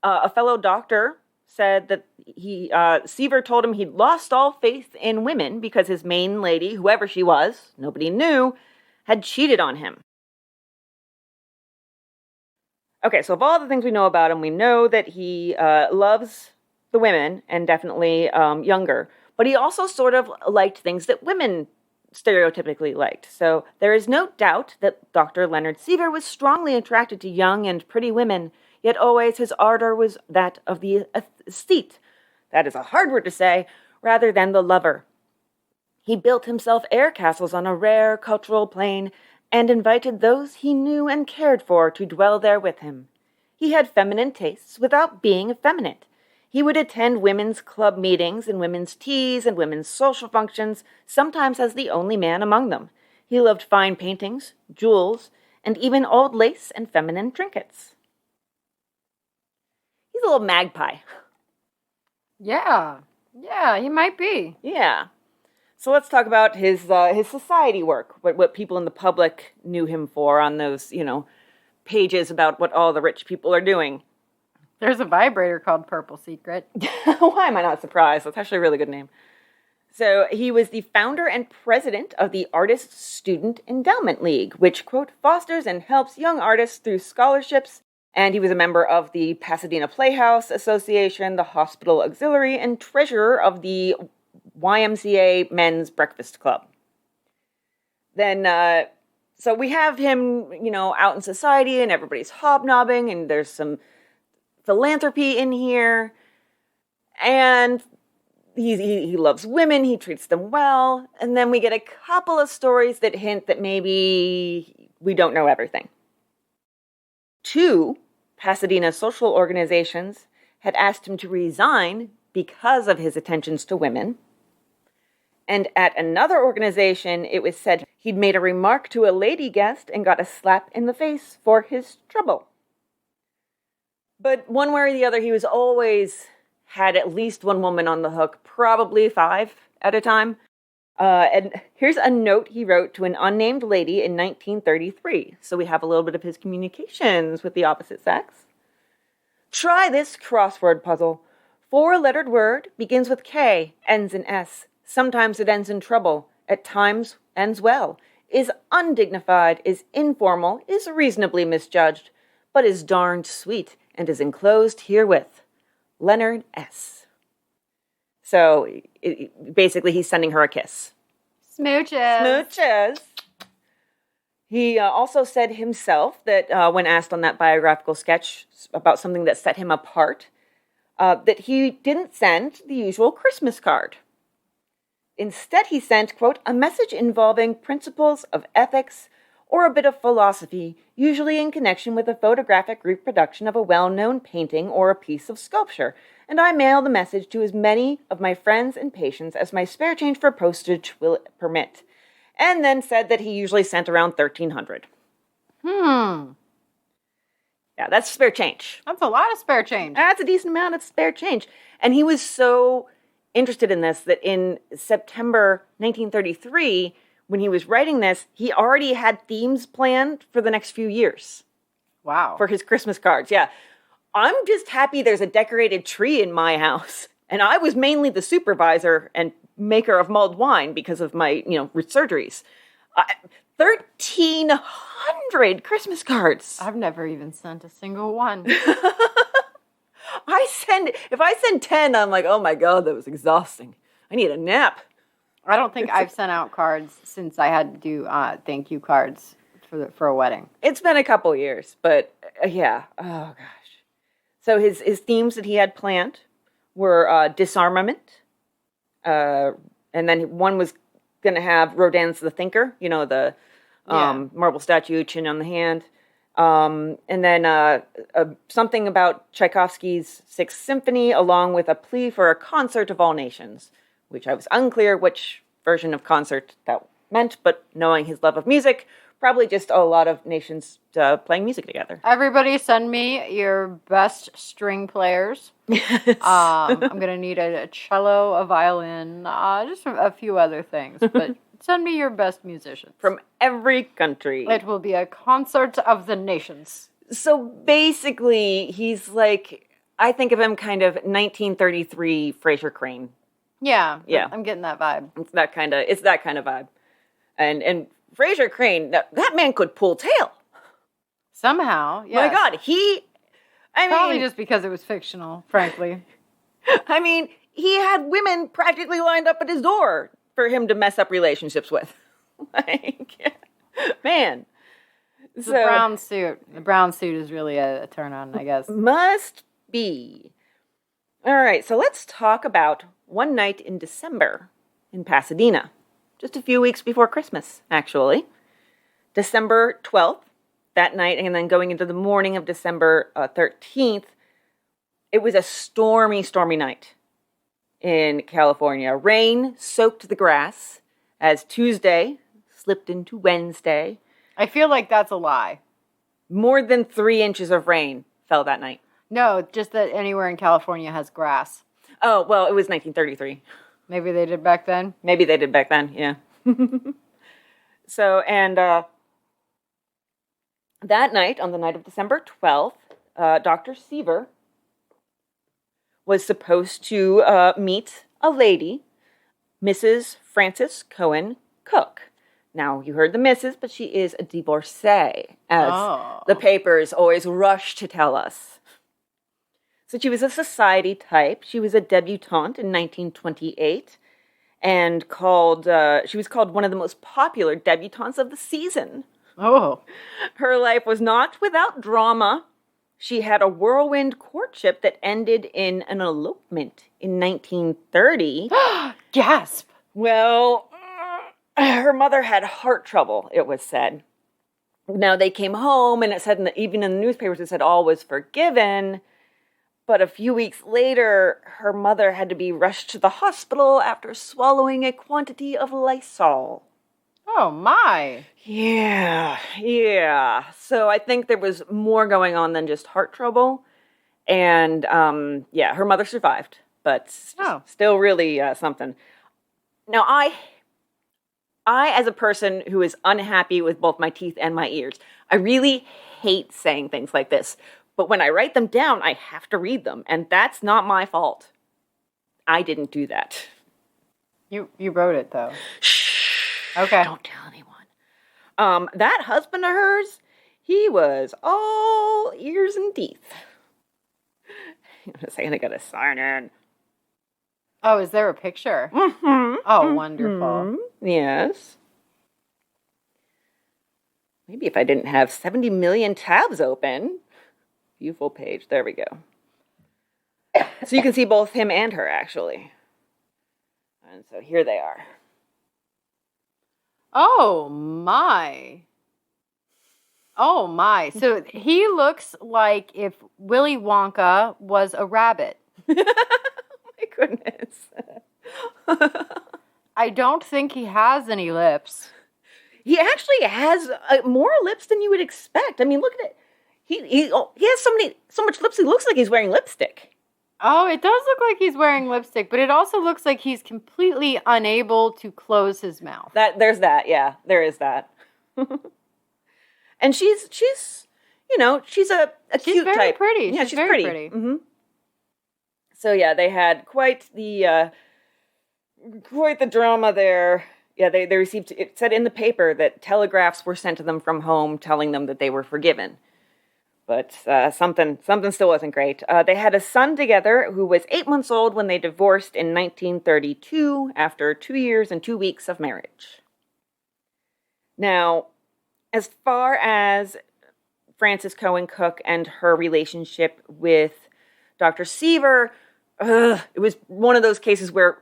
A fellow doctor said that Siever told him he'd lost all faith in women because his main lady, whoever she was, nobody knew, had cheated on him. Okay, so of all the things we know about him, we know that he loves the women, and definitely younger, but he also sort of liked things that women stereotypically liked. So there is no doubt that Dr. Leonard Siever was strongly attracted to young and pretty women, yet always his ardor was that of the aesthete, that is a hard word to say, rather than the lover. He built himself air castles on a rare cultural plane and invited those he knew and cared for to dwell there with him. He had feminine tastes without being effeminate. He would attend women's club meetings and women's teas and women's social functions, sometimes as the only man among them. He loved fine paintings, jewels, and even old lace and feminine trinkets. He's a little magpie. Yeah, he might be. Yeah. So let's talk about his society work, what people in the public knew him for on those, pages about what all the rich people are doing. There's a vibrator called Purple Secret. Why am I not surprised? That's actually a really good name. So he was the founder and president of the Artist Student Endowment League, which, quote, fosters and helps young artists through scholarships. And he was a member of the Pasadena Playhouse Association, the Hospital Auxiliary, and treasurer of the YMCA Men's Breakfast Club. Then, so we have him, out in society, and everybody's hobnobbing, and there's some philanthropy in here, and he loves women, he treats them well, and then we get a couple of stories that hint that maybe we don't know everything. 2 Pasadena social organizations had asked him to resign because of his attentions to women, and at another organization, it was said he'd made a remark to a lady guest and got a slap in the face for his trouble. But one way or the other, he was always had at least one woman on the hook, probably 5 at a time. And here's a note he wrote to an unnamed lady in 1933. So we have a little bit of his communications with the opposite sex. Try this crossword puzzle. 4-lettered word, begins with K, ends in S. Sometimes it ends in trouble. At times ends well. Is undignified, is informal, is reasonably misjudged, but is darned sweet, and is enclosed herewith. Leonard S. So, basically, he's sending her a kiss. Smooches. He also said himself that when asked on that biographical sketch about something that set him apart, that he didn't send the usual Christmas card. Instead, he sent, quote, a message involving principles of ethics or a bit of philosophy, usually in connection with a photographic reproduction of a well-known painting or a piece of sculpture, and I mail the message to as many of my friends and patients as my spare change for postage will permit. And then said that he usually sent around 1,300. Yeah, that's spare change. That's a lot of spare change. That's a decent amount of spare change. And he was so interested in this that in September 1933, when he was writing this, he already had themes planned for the next few years. Wow. For his Christmas cards, yeah. I'm just happy there's a decorated tree in my house. And I was mainly the supervisor and maker of mulled wine because of my, surgeries. 1,300 Christmas cards. I've never even sent a single one. If I send 10, I'm like, oh my God, that was exhausting. I need a nap. I don't think I've sent out cards since I had to do thank you cards for a wedding. It's been a couple years, but yeah. Oh gosh. So his themes that he had planned were disarmament, and then one was going to have Rodin's The Thinker, the marble statue, chin on the hand, and then something about Tchaikovsky's Sixth Symphony, along with a plea for a concert of all nations, which I was unclear which version of concert that meant, but knowing his love of music, Probably just a lot of nations playing music together. Everybody send me your best string players. I'm going to need a cello, a violin, just a few other things. But send me your best musicians. From every country. It will be a concert of the nations. So basically, he's like, I think of him kind of 1933 Fraser Crane. Yeah. Yeah. I'm getting that vibe. It's that kind of vibe. And Fraser Crane, that man could pull tail. Somehow, yeah. My God, Probably just because it was fictional, frankly. I mean, he had women practically lined up at his door for him to mess up relationships with. Like, man. The brown suit. The brown suit is really a turn on, I guess. Must be. All right, so let's talk about one night in December in Pasadena. Just a few weeks before Christmas, actually. December 12th, that night, and then going into the morning of December 13th, it was a stormy, stormy night in California. Rain soaked the grass as Tuesday slipped into Wednesday. I feel like that's a lie. More than 3 inches of rain fell that night. No, just that anywhere in California has grass. Oh, well, it was 1933. Maybe they did back then. Maybe they did back then, yeah. So, and that night, on the night of December 12th, Dr. Siever was supposed to meet a lady, Mrs. Frances Cohen Cook. Now, you heard the Mrs., but she is a divorcee, as the papers always rush to tell us. So she was a society type. She was a debutante in 1928 and she was called one of the most popular debutantes of the season. Oh. Her life was not without drama. She had a whirlwind courtship that ended in an elopement in 1930. Gasp! Well, her mother had heart trouble, it was said. Now, they came home, and it said, even in the newspapers, it said all was forgiven. But a few weeks later, her mother had to be rushed to the hospital after swallowing a quantity of Lysol. Oh, my. Yeah. So I think there was more going on than just heart trouble. And, her mother survived, but still really something. Now, I, as a person who is unhappy with both my teeth and my ears, I really hate saying things like this. But when I write them down, I have to read them. And that's not my fault. I didn't do that. You wrote it, though. Shh. Okay. Don't tell anyone. That husband of hers, he was all ears and teeth. I'm going to say, I got to sign in. Oh, is there a picture? Mm-hmm. Oh, wonderful. Mm-hmm. Yes. Maybe if I didn't have 70 million tabs open. View full page. There we go. So you can see both him and her, actually. And so here they are. Oh, my. Oh, my. So he looks like if Willy Wonka was a rabbit. My goodness. I don't think he has any lips. He actually has more lips than you would expect. I mean, look at it. He has so much lips, he looks like he's wearing lipstick. Oh, it does look like he's wearing lipstick, but it also looks like he's completely unable to close his mouth. There's that, yeah. There is that. And she's a cute type. Very pretty. Yeah, she's very pretty. Mm-hmm. So yeah, they had quite the drama there. Yeah, they received, it said in the paper that telegraphs were sent to them from home telling them that they were forgiven. But something still wasn't great. They had a son together who was 8 months old when they divorced in 1932 after 2 years and 2 weeks of marriage. Now, as far as Frances Cohen Cook and her relationship with Dr. Siever, it was one of those cases where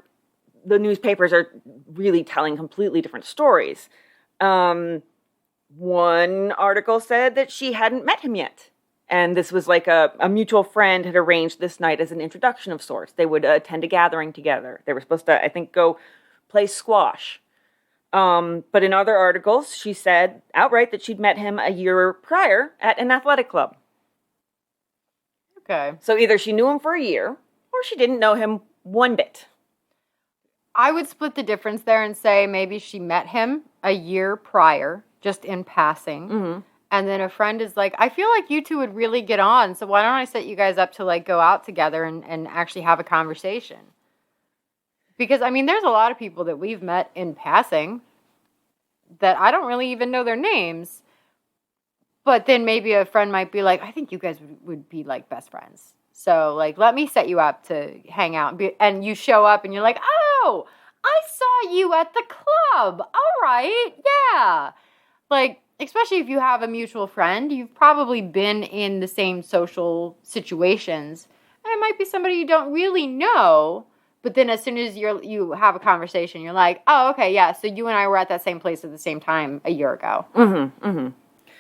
the newspapers are really telling completely different stories. One article said that she hadn't met him yet. And this was like a mutual friend had arranged this night as an introduction of sorts. They would attend a gathering together. They were supposed to, I think, go play squash. But in other articles, she said outright that she'd met him a year prior at an athletic club. Okay. So either she knew him for a year, or she didn't know him one bit. I would split the difference there and say maybe she met him a year prior, just in passing. Mm-hmm. And then a friend is like, I feel like you two would really get on, so why don't I set you guys up to, like, go out together and actually have a conversation? Because, I mean, there's a lot of people that we've met in passing that I don't really even know their names. But then maybe a friend might be like, I think you guys would be, like, best friends. So, like, let me set you up to hang out. And you show up and you're like, oh, I saw you at the club. All right, yeah. Like, especially if you have a mutual friend, you've probably been in the same social situations. And it might be somebody you don't really know. But then as soon as you have a conversation, you're like, oh, okay, yeah, so you and I were at that same place at the same time a year ago. Mm-hmm, mm-hmm.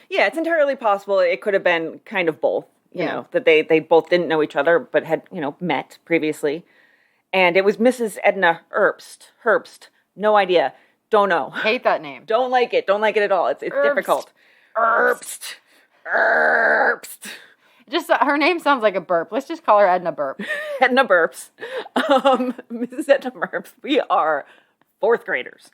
Yeah, it's entirely possible it could have been kind of both, you know, that they both didn't know each other but had, met previously. And it was Mrs. Edna Herbst. No idea. Don't know. Hate that name. Don't like it. Don't like it at all. It's difficult. Herbst. Just her name sounds like a burp. Let's just call her Edna Burp. Edna Burps. Mrs. Edna Burps. We are fourth graders.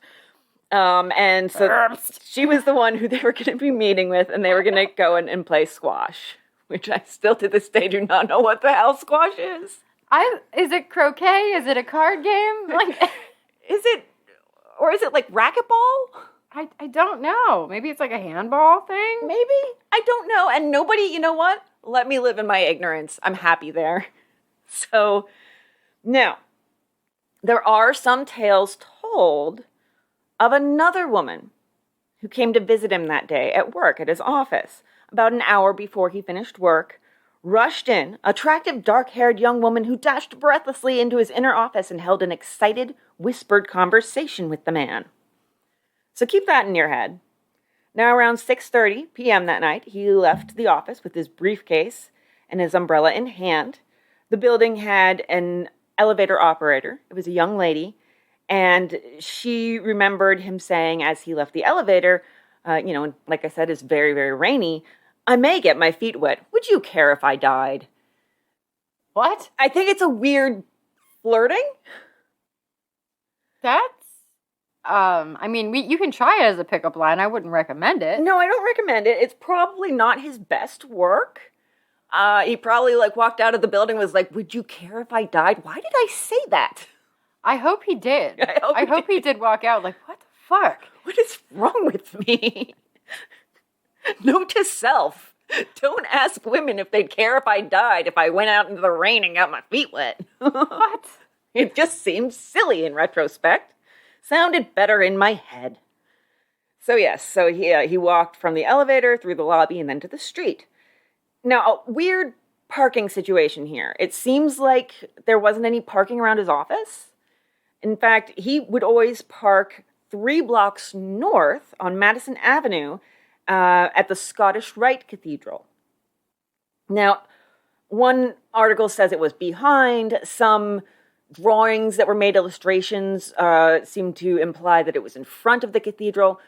And so she was the one who they were going to be meeting with, and they were going to go and play squash, which I still to this day do not know what the hell squash is. Is it croquet? Is it a card game? Like, is it like racquetball? I don't know. Maybe it's like a handball thing? Maybe. I don't know. And nobody, you know what? Let me live in my ignorance. I'm happy there. So, now, there are some tales told of another woman who came to visit him that day at work at his office. About an hour before he finished work, rushed in, attractive dark-haired young woman who dashed breathlessly into his inner office and held an excited, whispered conversation with the man. So keep that in your head. Now around 6:30 p.m. that night, he left the office with his briefcase and his umbrella in hand. The building had an elevator operator. It was a young lady, and she remembered him saying as he left the elevator, and like I said, it's very, very rainy, I may get my feet wet. Would you care if I died? What? I think it's a weird flirting. That's, you can try it as a pickup line. I wouldn't recommend it. No, I don't recommend it. It's probably not his best work. He probably walked out of the building and was like, would you care if I died? Why did I say that? I hope he did. I hope he did walk out like, what the fuck? What is wrong with me? Note to self. Don't ask women if they'd care if I died if I went out into the rain and got my feet wet. What? It just seems silly in retrospect. Sounded better in my head. So yes, he walked from the elevator through the lobby and then to the street. Now, a weird parking situation here. It seems like there wasn't any parking around his office. In fact, he would always park 3 blocks north on Madison Avenue at the Scottish Rite Cathedral. Now, one article says it was behind. Some drawings that were made, illustrations, seem to imply that it was in front of the cathedral.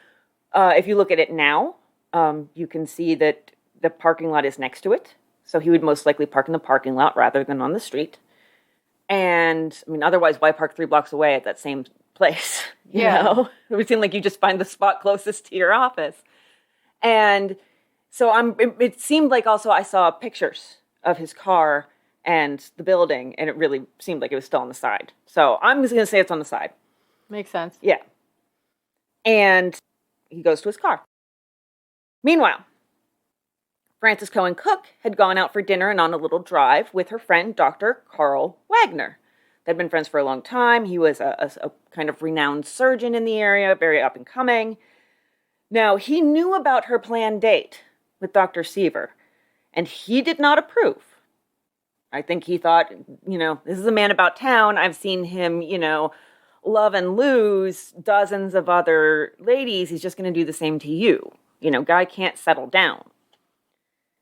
If you look at it now, you can see that the parking lot is next to it. So he would most likely park in the parking lot rather than on the street. And, otherwise, why park 3 blocks away at that same place? You know? It would seem like you just find the spot closest to your office. And so it seemed like also I saw pictures of his car and the building, and it really seemed like it was still on the side. So I'm just going to say it's on the side. Makes sense. Yeah. And he goes to his car. Meanwhile, Frances Cohen Cook had gone out for dinner and on a little drive with her friend, Dr. Carl Wagner. They'd been friends for a long time. He was a kind of renowned surgeon in the area, very up and coming. Now, he knew about her planned date with Dr. Siever, and he did not approve. I think he thought, this is a man about town. I've seen him, love and lose dozens of other ladies. He's just going to do the same to you. Guy can't settle down.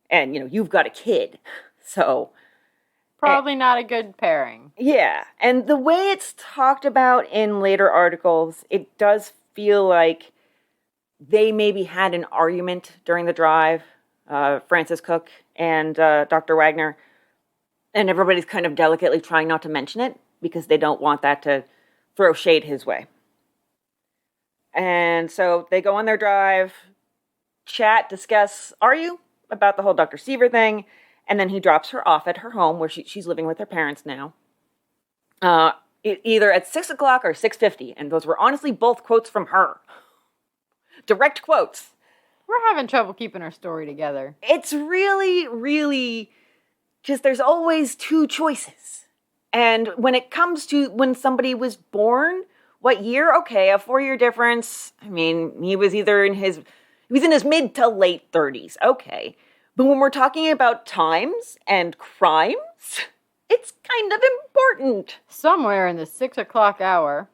And, you've got a kid. So probably not a good pairing. Yeah. And the way it's talked about in later articles, it does feel like they maybe had an argument during the drive, Francis Cook and Dr. Wagner, and everybody's kind of delicately trying not to mention it because they don't want that to throw shade his way. And so they go on their drive, chat, discuss, about the whole Dr. Siever thing, and then he drops her off at her home where she's living with her parents now. Either at 6 o'clock or 6:50, and those were honestly both quotes from her. Direct quotes. We're having trouble keeping our story together. It's really, really just there's always two choices. And when it comes to when somebody was born, what year? Okay, a 4-year difference. I mean, he was in his mid to late 30s. Okay. But when we're talking about times and crimes, it's kind of important. Somewhere in the 6 o'clock hour.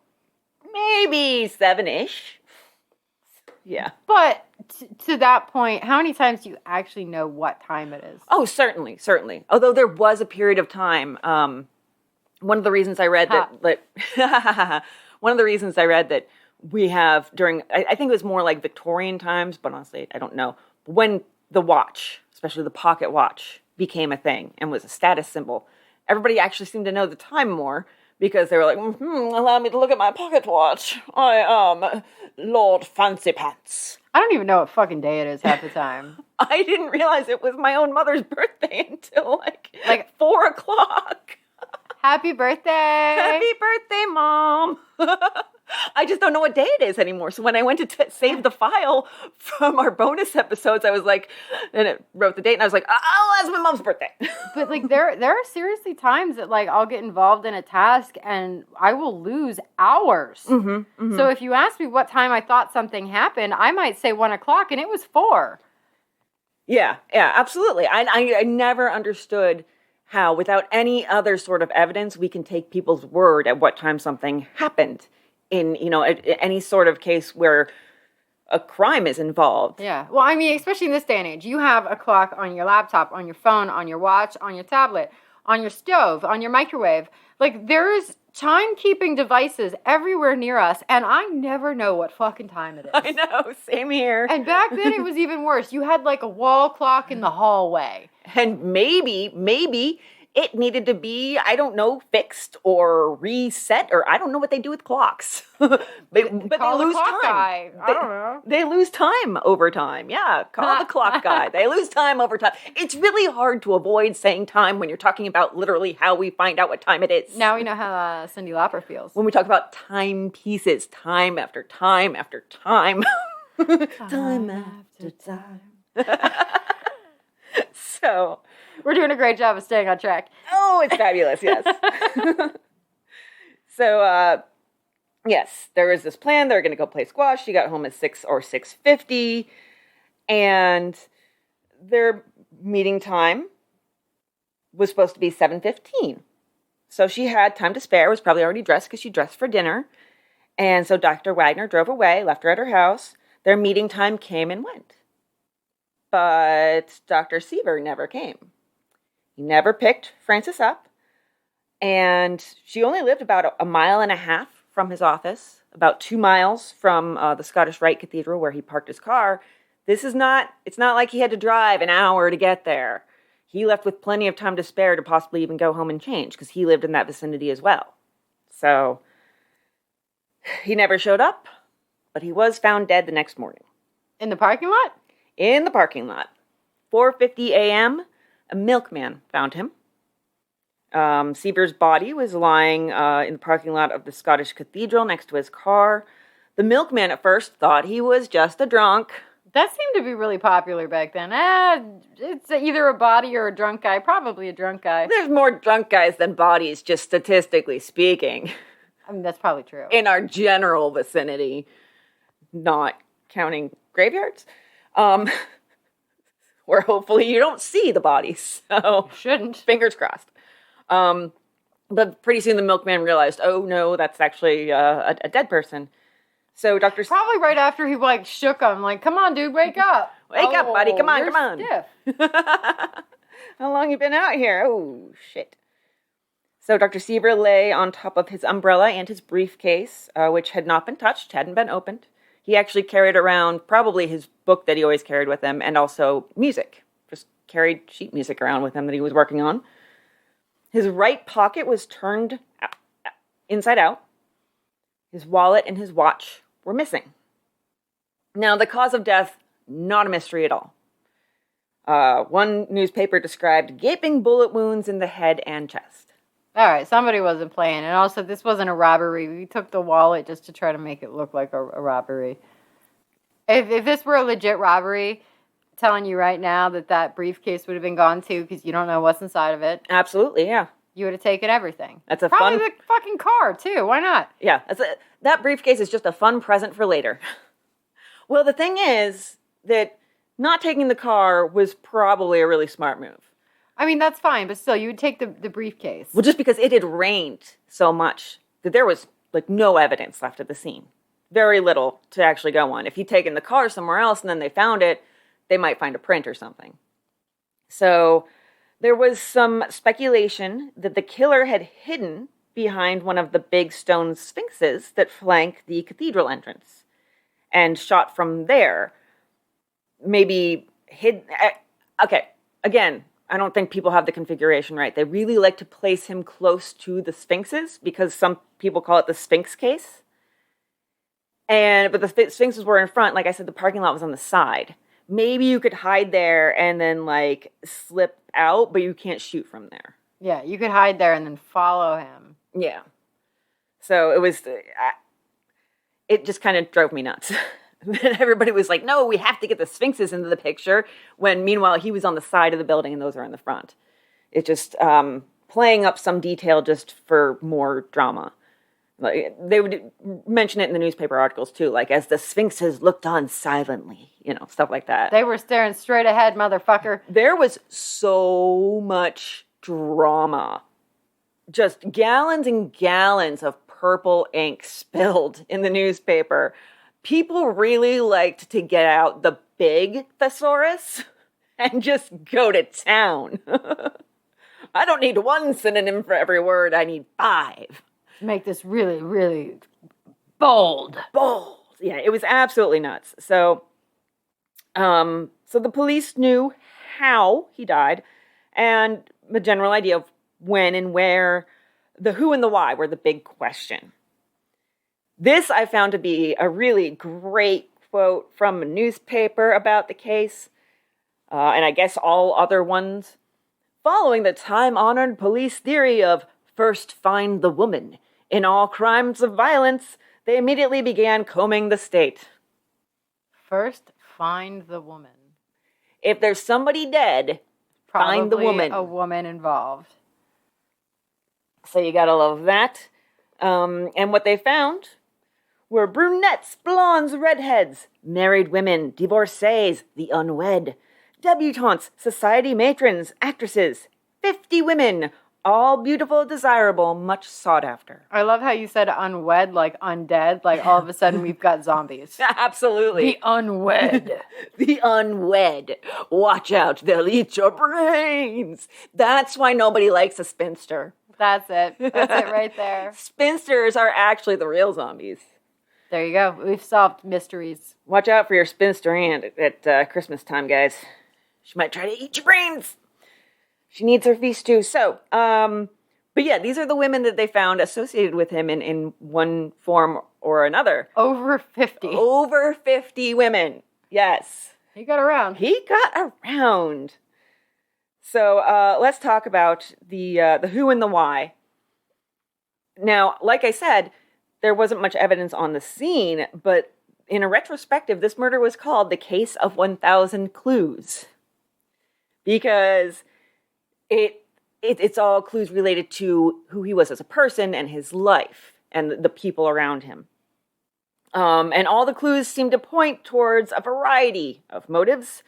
Maybe 7-ish. Yeah. But to that point, how many times do you actually know what time it is? Oh, certainly. Although there was a period of time. One of the reasons I read that we have during, I think it was more like Victorian times, but honestly, I don't know. When the watch, especially the pocket watch, became a thing and was a status symbol, everybody actually seemed to know the time more because they were like, allow me to look at my pocket watch. I am Lord Fancy Pants. I don't even know what fucking day it is half the time. I didn't realize it was my own mother's birthday until like 4 o'clock. Happy birthday! Happy birthday, Mom! I just don't know what day it is anymore. So when I went to save the file from our bonus episodes, I was like, and it wrote the date, and I was like, oh, that's my mom's birthday. But like, there are seriously times that like I'll get involved in a task and I will lose hours. Mm-hmm, mm-hmm. So if you ask me what time I thought something happened, I might say 1 o'clock, and it was 4. Yeah, absolutely. I never understood how, without any other sort of evidence, we can take people's word at what time something happened in, any sort of case where a crime is involved. Yeah. Well, I mean, especially in this day and age, you have a clock on your laptop, on your phone, on your watch, on your tablet, on your stove, on your microwave. Like, there's timekeeping devices everywhere near us, and I never know what fucking time it is. I know, same here. And back then, it was even worse. You had, like, a wall clock in the hallway. And maybe it needed to be, I don't know, fixed or reset, or I don't know what they do with clocks. but they lose time. Guy. I don't know. They lose time over time. Yeah, call the clock guy. They lose time over time. It's really hard to avoid saying time when you're talking about literally how we find out what time it is. Now we know how Cyndi Lauper feels. When we talk about timepieces, time after time after time. Time after time. So, we're doing a great job of staying on track. Oh, it's fabulous, yes. So, yes, there was this plan. They were going to go play squash. She got home at 6 or 6:50, and their meeting time was supposed to be 7:15. So she had time to spare, was probably already dressed because she dressed for dinner. And so Dr. Wagner drove away, left her at her house. Their meeting time came and went. But Dr. Siever never came. He never picked Frances up. And she only lived about a mile and a half from his office, about 2 miles from the Scottish Rite Cathedral where he parked his car. It's not like he had to drive an hour to get there. He left with plenty of time to spare to possibly even go home and change because he lived in that vicinity as well. So he never showed up, but he was found dead the next morning. In the parking lot? In the parking lot. 4:50 a.m., a milkman found him. Siever's body was lying in the parking lot of the Scottish Cathedral next to his car. The milkman at first thought he was just a drunk. That seemed to be really popular back then. It's either a body or a drunk guy. Probably a drunk guy. There's more drunk guys than bodies, just statistically speaking. I mean, that's probably true. In our general vicinity, not counting graveyards, where hopefully you don't see the bodies. So you shouldn't. Fingers crossed. But pretty soon the milkman realized, oh no, that's actually a dead person. So Dr. Probably right after he like shook him, like, come on, dude, wake up. Wake up, buddy. Come on, you're come on. Stiff. How long you been out here? Oh, shit. So Dr. Siever lay on top of his umbrella and his briefcase, which had not been touched, hadn't been opened. He actually carried around probably his book that he always carried with him, and also music. Just carried sheet music around with him that he was working on. His right pocket was turned inside out. His wallet and his watch were missing. Now, the cause of death, not a mystery at all. One newspaper described gaping bullet wounds in the head and chest. All right, somebody wasn't playing. And also, this wasn't a robbery. We took the wallet just to try to make it look like a robbery. If this were a legit robbery, I'm telling you right now that briefcase would have been gone too, because you don't know what's inside of it. Absolutely, yeah. You would have taken everything. That's a Probably the fucking car, too. Why not? Yeah, that briefcase is just a fun present for later. Well, the thing is that not taking the car was probably a really smart move. I mean, that's fine, but still, you would take the briefcase. Well, just because it had rained so much that there was, no evidence left at the scene. Very little to actually go on. If you'd taken the car somewhere else and then they found it, they might find a print or something. So there was some speculation that the killer had hidden behind one of the big stone sphinxes that flank the cathedral entrance and shot from there. Maybe hid... Okay, again, I don't think people have the configuration right. They really like to place him close to the sphinxes because some people call it the sphinx case. But the sphinxes were in front. Like I said, the parking lot was on the side. Maybe you could hide there and then, slip out, but you can't shoot from there. Yeah, you could hide there and then follow him. Yeah. So it was... it just kind of drove me nuts. Everybody was like, no, we have to get the sphinxes into the picture, when meanwhile he was on the side of the building and those are in the front. It just playing up some detail just for more drama. They would mention it in the newspaper articles too, as the sphinxes looked on silently, stuff like that. They were staring straight ahead, motherfucker. There was so much drama. Just gallons and gallons of purple ink spilled in the newspaper. People really liked to get out the big thesaurus and just go to town. I don't need one synonym for every word. I need 5. Make this really, really bold. Bold. Yeah, it was absolutely nuts. So the police knew how he died and the general idea of when and where. The who and the why were the big question. This I found to be a really great quote from a newspaper about the case, and I guess all other ones. Following the time-honored police theory of first find the woman in all crimes of violence, they immediately began combing the state. First find the woman. If there's somebody dead, find the woman. A woman involved. So you gotta love that. And what they found were brunettes, blondes, redheads, married women, divorcees, the unwed, debutantes, society matrons, actresses, 50 women, all beautiful, desirable, much sought after. I love how you said unwed, like undead, like all of a sudden we've got zombies. Absolutely. The unwed. The unwed. Watch out, they'll eat your brains. That's why nobody likes a spinster. That's it. That's it right there. Spinsters are actually the real zombies. There you go. We've solved mysteries. Watch out for your spinster aunt at Christmas time, guys. She might try to eat your brains. She needs her feast too. So, but yeah, these are the women that they found associated with him in one form or another. Over 50. Over 50 women. Yes. He got around. He got around. So let's talk about the who and the why. Now, like I said, there wasn't much evidence on the scene, but in a retrospective, this murder was called the Case of 1,000 Clues. Because it's all clues related to who he was as a person and his life and the people around him. And all the clues seem to point towards a variety of motives.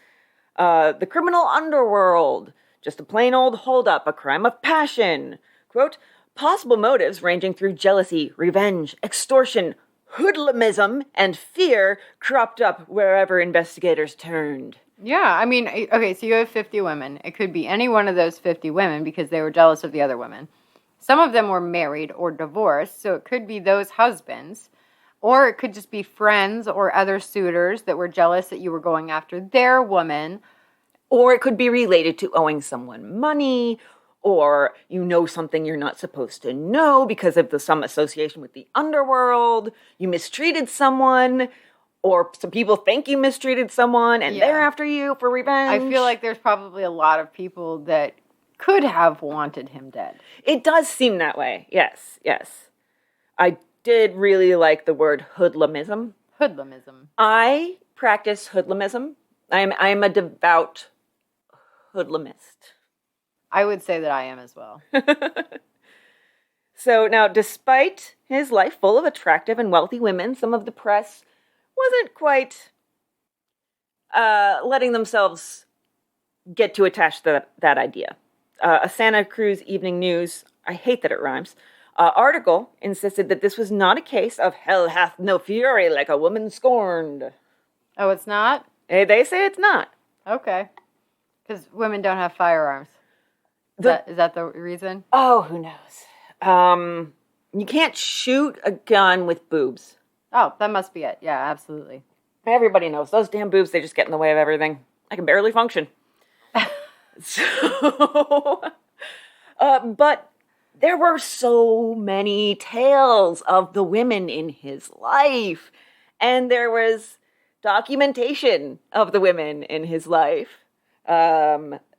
The criminal underworld, just a plain old holdup, a crime of passion. Quote, possible motives ranging through jealousy, revenge, extortion, hoodlumism, and fear cropped up wherever investigators turned. Yeah, I mean, okay, so you have 50 women. It could be any one of those 50 women because they were jealous of the other women. Some of them were married or divorced, so it could be those husbands. Or it could just be friends or other suitors that were jealous that you were going after their woman. Or it could be related to owing someone money, or you know something you're not supposed to know because of some association with the underworld. You mistreated someone, or some people think you mistreated someone and they're after you for revenge. I feel like there's probably a lot of people that could have wanted him dead. It does seem that way. Yes. I did really like the word hoodlumism. Hoodlumism. I practice hoodlumism. I'm a devout hoodlumist. I would say that I am as well. So now, despite his life full of attractive and wealthy women, some of the press wasn't quite letting themselves get too attached to that idea. A Santa Cruz Evening News, I hate that it rhymes, article insisted that this was not a case of hell hath no fury like a woman scorned. Oh, it's not? They say it's not. Okay. Because women don't have firearms. Is that the reason? Oh, who knows? You can't shoot a gun with boobs. Oh, that must be it. Yeah, absolutely. Everybody knows. Those damn boobs, they just get in the way of everything. I can barely function. But there were so many tales of the women in his life. And there was documentation of the women in his life.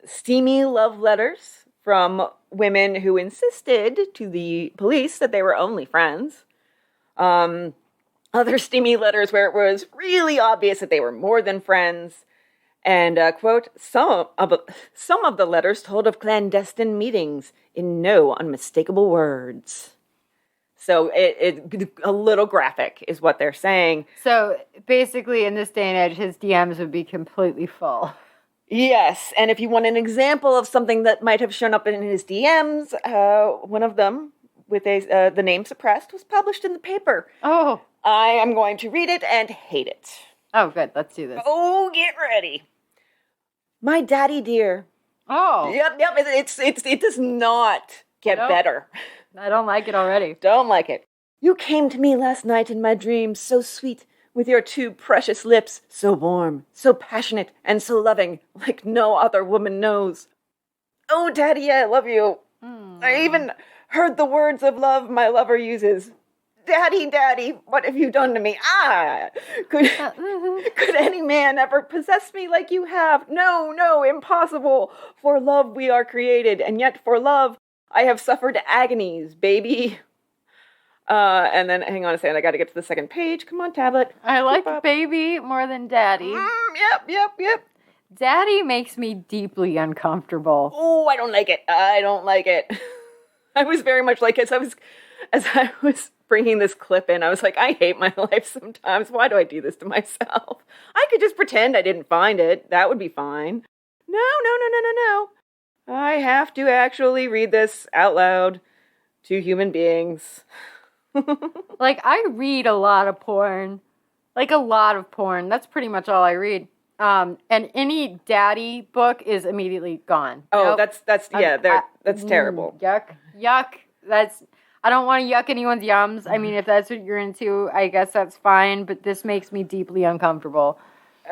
Steamy love letters from women who insisted to the police that they were only friends. Other steamy letters where it was really obvious that they were more than friends. And, quote, some of the letters told of clandestine meetings in no unmistakable words. So it a little graphic is what they're saying. So basically in this day and age, his DMs would be completely full. Yes, and if you want an example of something that might have shown up in his DMs, one of them with the name suppressed was published in the paper. Oh. I am going to read it and hate it. Oh, good. Let's do this. Oh, get ready. My daddy dear. Oh. Yep. It does not get better. I don't like it already. Don't like it. You came to me last night in my dreams, so sweet, with your two precious lips, so warm, so passionate, and so loving, like no other woman knows. Oh, Daddy, I love you. I even heard the words of love my lover uses. Daddy, Daddy, what have you done to me? Could any man ever possess me like you have? No, impossible. For love we are created, and yet for love I have suffered agonies, baby. And then, hang on a second, I gotta get to the second page. Come on, tablet. I like baby more than daddy. Yep. Daddy makes me deeply uncomfortable. Oh, I don't like it. I was very much like, as I was bringing this clip in, I was like, I hate my life sometimes. Why do I do this to myself? I could just pretend I didn't find it. That would be fine. No. I have to actually read this out loud to human beings. Like, I read a lot of porn. Like, a lot of porn. That's pretty much all I read. And any daddy book is immediately gone. Oh, nope. That's terrible. Yuck. I don't want to yuck anyone's yums. I mean, if that's what you're into, I guess that's fine, but this makes me deeply uncomfortable.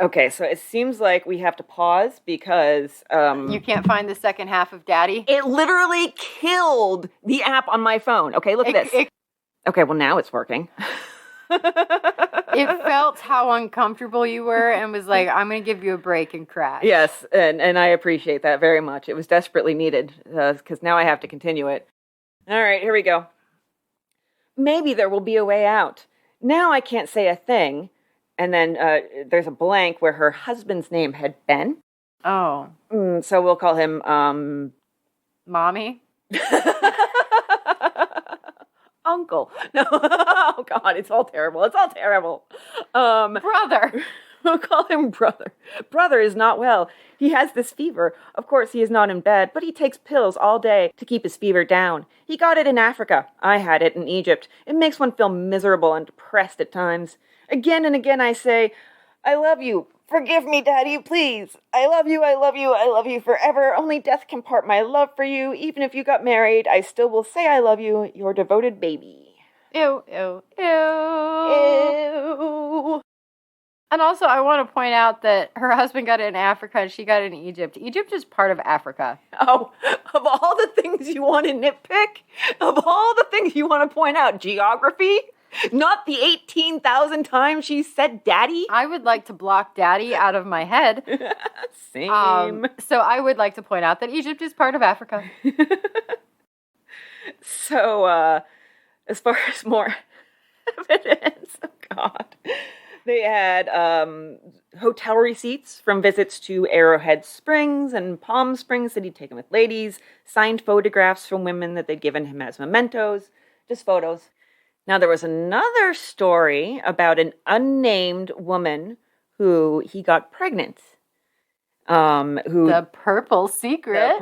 Okay, so it seems like we have to pause because... you can't find the second half of Daddy? It literally killed the app on my phone. Okay, look at this. Okay, well, now it's working. It felt how uncomfortable you were and was like, I'm going to give you a break and crash. Yes, and I appreciate that very much. It was desperately needed because now I have to continue it. All right, here we go. Maybe there will be a way out. Now I can't say a thing. And then there's a blank where her husband's name had been. Oh. So we'll call him... Mommy? Uncle. No. Oh, God, it's all terrible. Brother. We'll call him Brother. Brother is not well. He has this fever. Of course, he is not in bed, but he takes pills all day to keep his fever down. He got it in Africa. I had it in Egypt. It makes one feel miserable and depressed at times. Again and again I say, I love you. Forgive me, Daddy, please. I love you, I love you, I love you forever. Only death can part my love for you. Even if you got married, I still will say I love you, your devoted baby. Ew, ew, ew. Ew. And also, I want to point out that her husband got it in Africa and she got it in Egypt. Egypt is part of Africa. Oh, of all the things you want to nitpick, of all the things you want to point out, geography? Not the 18,000 times she said daddy? I would like to block daddy out of my head. Same. So I would like to point out that Egypt is part of Africa. So, as far as more evidence, oh God, they had hotel receipts from visits to Arrowhead Springs and Palm Springs that he'd taken with ladies, signed photographs from women that they'd given him as mementos, just photos. Now, there was another story about an unnamed woman who he got pregnant. The purple secret.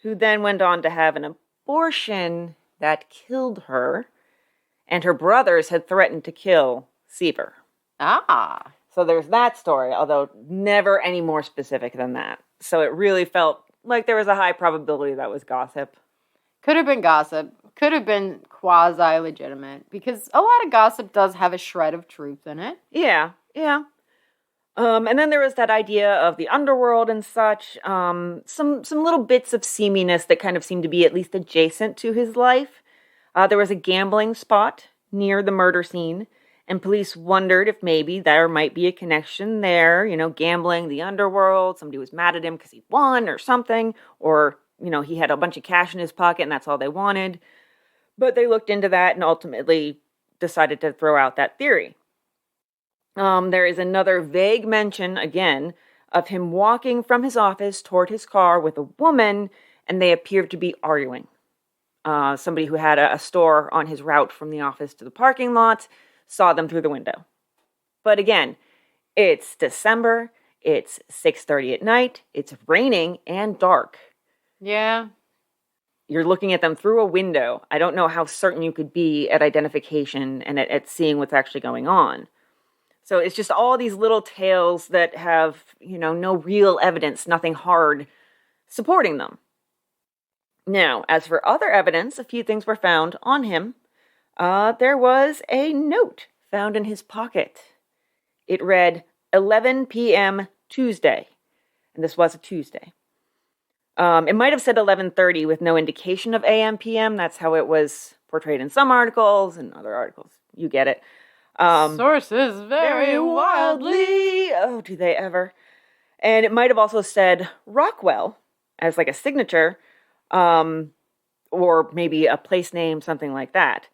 Who then went on to have an abortion that killed her, and her brothers had threatened to kill Siever. Ah. So there's that story, although never any more specific than that. So it really felt like there was a high probability that was gossip. Could have been gossip. Could have been quasi-legitimate, because a lot of gossip does have a shred of truth in it. Yeah. And then there was that idea of the underworld and such. Some little bits of seaminess that kind of seemed to be at least adjacent to his life. There was a gambling spot near the murder scene, and police wondered if maybe there might be a connection there. You know, gambling, the underworld, somebody was mad at him because he won or something, or, you know, he had a bunch of cash in his pocket and that's all they wanted. But they looked into that and ultimately decided to throw out that theory. There is another vague mention, again, of him walking from his office toward his car with a woman, and they appeared to be arguing. Somebody who had a store on his route from the office to the parking lot saw them through the window. But again, it's December, it's 6:30 at night, it's raining and dark. Yeah. You're looking at them through a window. I don't know how certain you could be at identification and at seeing what's actually going on. So it's just all these little tales that have, you know, no real evidence, nothing hard supporting them. Now, as for other evidence, a few things were found on him. There was a note found in his pocket. It read 11 p.m. Tuesday. And this was a Tuesday. It might have said 11:30 with no indication of AM, PM. That's how it was portrayed in some articles and other articles. You get it. Sources very wildly. Oh, do they ever? And it might have also said Rockwell as like a signature, or maybe a place name, something like that.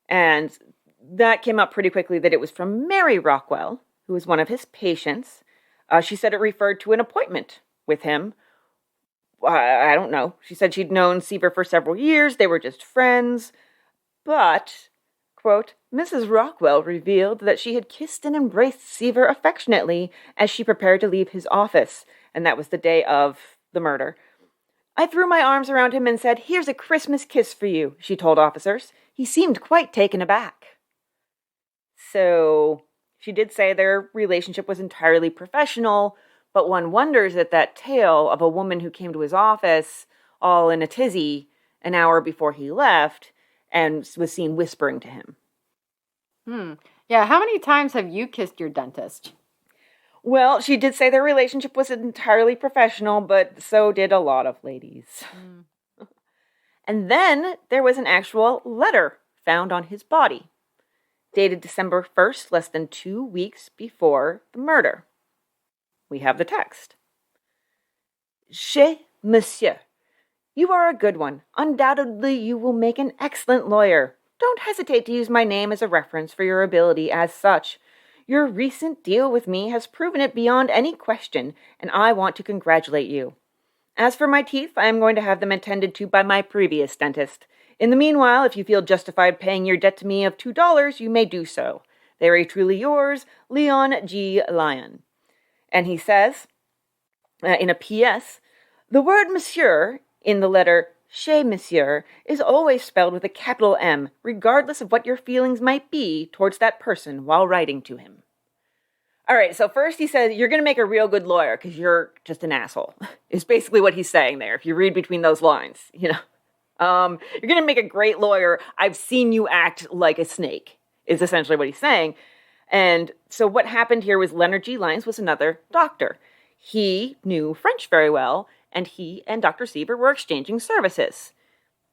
And that came up pretty quickly that it was from Mary Rockwell, who was one of his patients. She said it referred to an appointment with him. I don't know. She said she'd known Siever for several years. They were just friends. But, quote, Mrs. Rockwell revealed that she had kissed and embraced Siever affectionately as she prepared to leave his office. And that was the day of the murder. I threw my arms around him and said, "Here's a Christmas kiss for you," she told officers. He seemed quite taken aback. So, she did say their relationship was entirely professional, but one wonders at that tale of a woman who came to his office all in a tizzy an hour before he left and was seen whispering to him. Yeah, how many times have you kissed your dentist? Well, she did say their relationship was entirely professional, but so did a lot of ladies. And then there was an actual letter found on his body, dated December 1st, less than 2 weeks before the murder. We have the text. Chez Monsieur, you are a good one. Undoubtedly you will make an excellent lawyer. Don't hesitate to use my name as a reference for your ability as such. Your recent deal with me has proven it beyond any question, and I want to congratulate you. As for my teeth, I am going to have them attended to by my previous dentist. In the meanwhile, if you feel justified paying your debt to me of $2, you may do so. Very truly yours, Leon G. Lyon. And he says, in a P.S., the word monsieur in the letter chez monsieur is always spelled with a capital M, regardless of what your feelings might be towards that person while writing to him. All right, so first he said, you're going to make a real good lawyer because you're just an asshole, is basically what he's saying there, if you read between those lines, you know. You're going to make a great lawyer. I've seen you act like a snake, is essentially what he's saying. And so what happened here was Leonard G. Lyons was another doctor. He knew French very well, and he and Dr. Siever were exchanging services.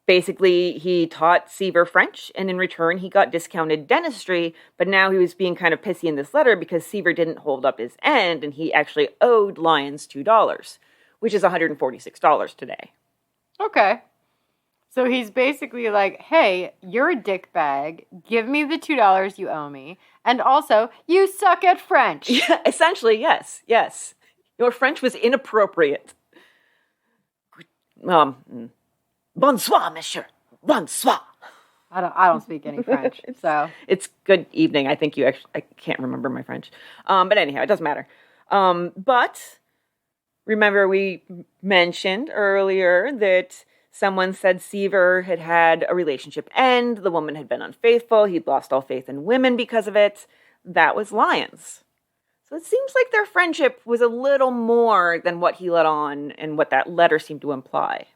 Basically, he taught Siever French, and in return, he got discounted dentistry, but now he was being kind of pissy in this letter because Siever didn't hold up his end, and he actually owed Lyons $2, which is $146 today. Okay. So he's basically like, hey, you're a dickbag. Give me the $2 you owe me. And also, you suck at French. Yeah, essentially, yes. Your French was inappropriate. Bonsoir, monsieur. Bonsoir. I don't speak any French, so. It's good evening. I think I can't remember my French. But anyhow, it doesn't matter. But remember we mentioned earlier that someone said Siever had a relationship end. The woman had been unfaithful. He'd lost all faith in women because of it. That was Lyons. So it seems like their friendship was a little more than what he let on and what that letter seemed to imply.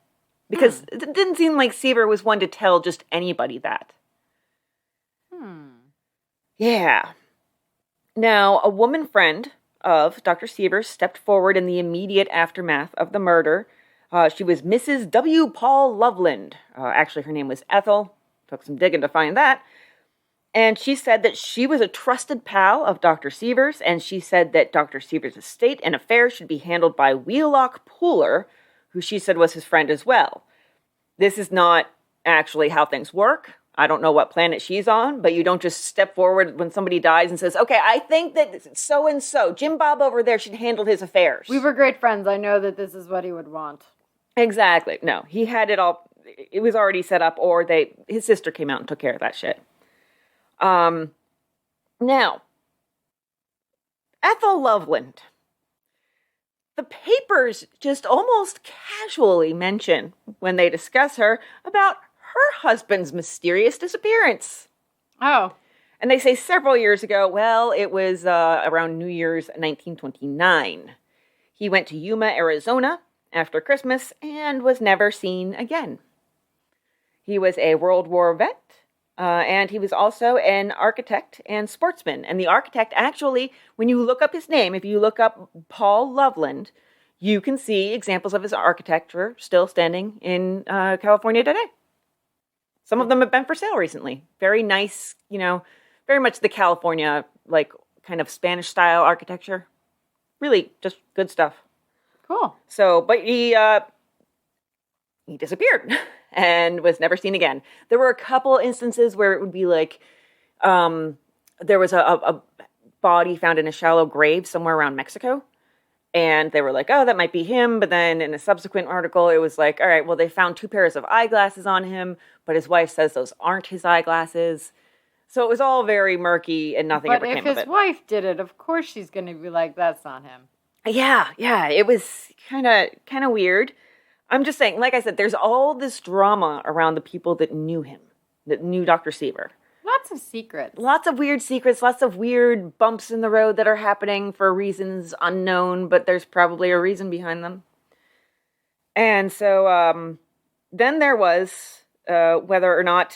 Because it didn't seem like Siever was one to tell just anybody that. Yeah. Now, a woman friend of Dr. Siever stepped forward in the immediate aftermath of the murder. She was Mrs. W. Paul Loveland. Actually, her name was Ethel. Took some digging to find that. And she said that she was a trusted pal of Dr. Siever's, and she said that Dr. Siever's estate and affairs should be handled by Wheelock Pooler, who she said was his friend as well. This is not actually how things work. I don't know what planet she's on, but you don't just step forward when somebody dies and says, okay, I think that so-and-so, Jim Bob over there should handle his affairs. We were great friends. I know that this is what he would want. Exactly. No, he had it all. It was already set up, or his sister came out and took care of that shit. Now, Ethel Loveland. The papers just almost casually mention, when they discuss her, about her husband's mysterious disappearance. Oh. And they say several years ago, well, it was around New Year's 1929. He went to Yuma, Arizona after Christmas and was never seen again. He was a World War vet, and he was also an architect and sportsman. And the architect actually, when you look up his name, if you look up Paul Loveland, you can see examples of his architecture still standing in California today. Some of them have been for sale recently. Very nice, very much the California, kind of Spanish-style architecture. Really just good stuff. Cool. So, but he disappeared and was never seen again. There were a couple instances where it would be there was a body found in a shallow grave somewhere around Mexico. And they were like, oh, that might be him. But then in a subsequent article, it was like, all right, well, they found 2 pairs of eyeglasses on him, but his wife says those aren't his eyeglasses. So it was all very murky and nothing ever came of it. But if his wife did it, of course she's going to be like, that's not him. Yeah, it was kind of weird. I'm just saying, like I said, there's all this drama around the people that knew him, that knew Dr. Siever. Lots of secrets. Lots of weird secrets, lots of weird bumps in the road that are happening for reasons unknown, but there's probably a reason behind them. And so then there was whether or not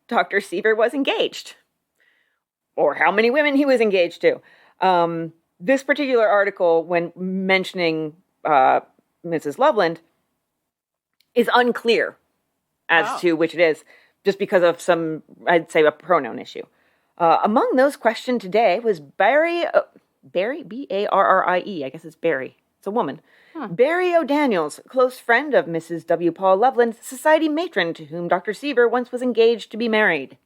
Dr. Siever was engaged, or how many women he was engaged to. This particular article, when mentioning Mrs. Loveland, is unclear as to which it is, just because of some, I'd say, a pronoun issue. Among those questioned today was Barry, B-A-R-R-I-E, I guess it's Barry. It's a woman. Barry O'Daniels, close friend of Mrs. W. Paul Loveland, society matron to whom Dr. Siever once was engaged to be married.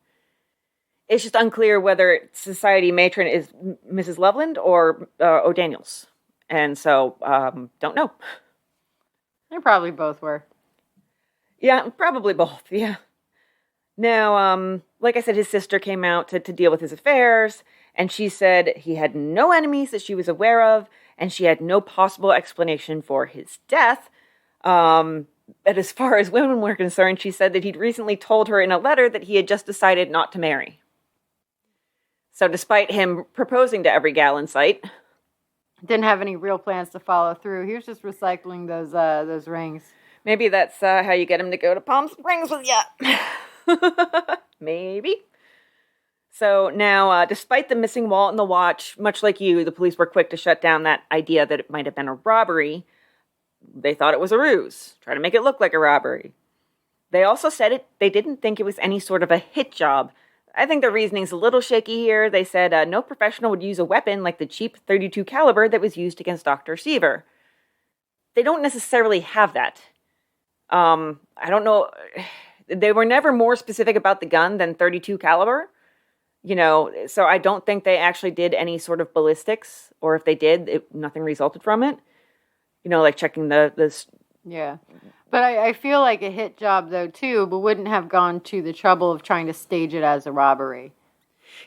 It's just unclear whether society matron is Mrs. Loveland or O'Daniels. And so, don't know. They probably both were. Yeah, probably both, yeah. Now, like I said, his sister came out to deal with his affairs, and she said he had no enemies that she was aware of, and she had no possible explanation for his death. But as far as women were concerned, she said that he'd recently told her in a letter that he had just decided not to marry. So despite him proposing to every gal in sight, didn't have any real plans to follow through. He was just recycling those rings. maybe that's how you get him to go to Palm Springs with you. Maybe. So now, despite the missing wallet and the watch, much like you, the police were quick to shut down that idea that it might have been a robbery. They thought it was a ruse, try to make it look like a robbery. They also said they didn't think it was any sort of a hit job. I think their reasoning's a little shaky here. They said no professional would use a weapon like the cheap .32 caliber that was used against Dr. Siever. They don't necessarily have that. I don't know. They were never more specific about the gun than .32 caliber. So I don't think they actually did any sort of ballistics, or if they did, nothing resulted from it. Like checking this. Yeah. But I feel like a hit job, though, too, but wouldn't have gone to the trouble of trying to stage it as a robbery.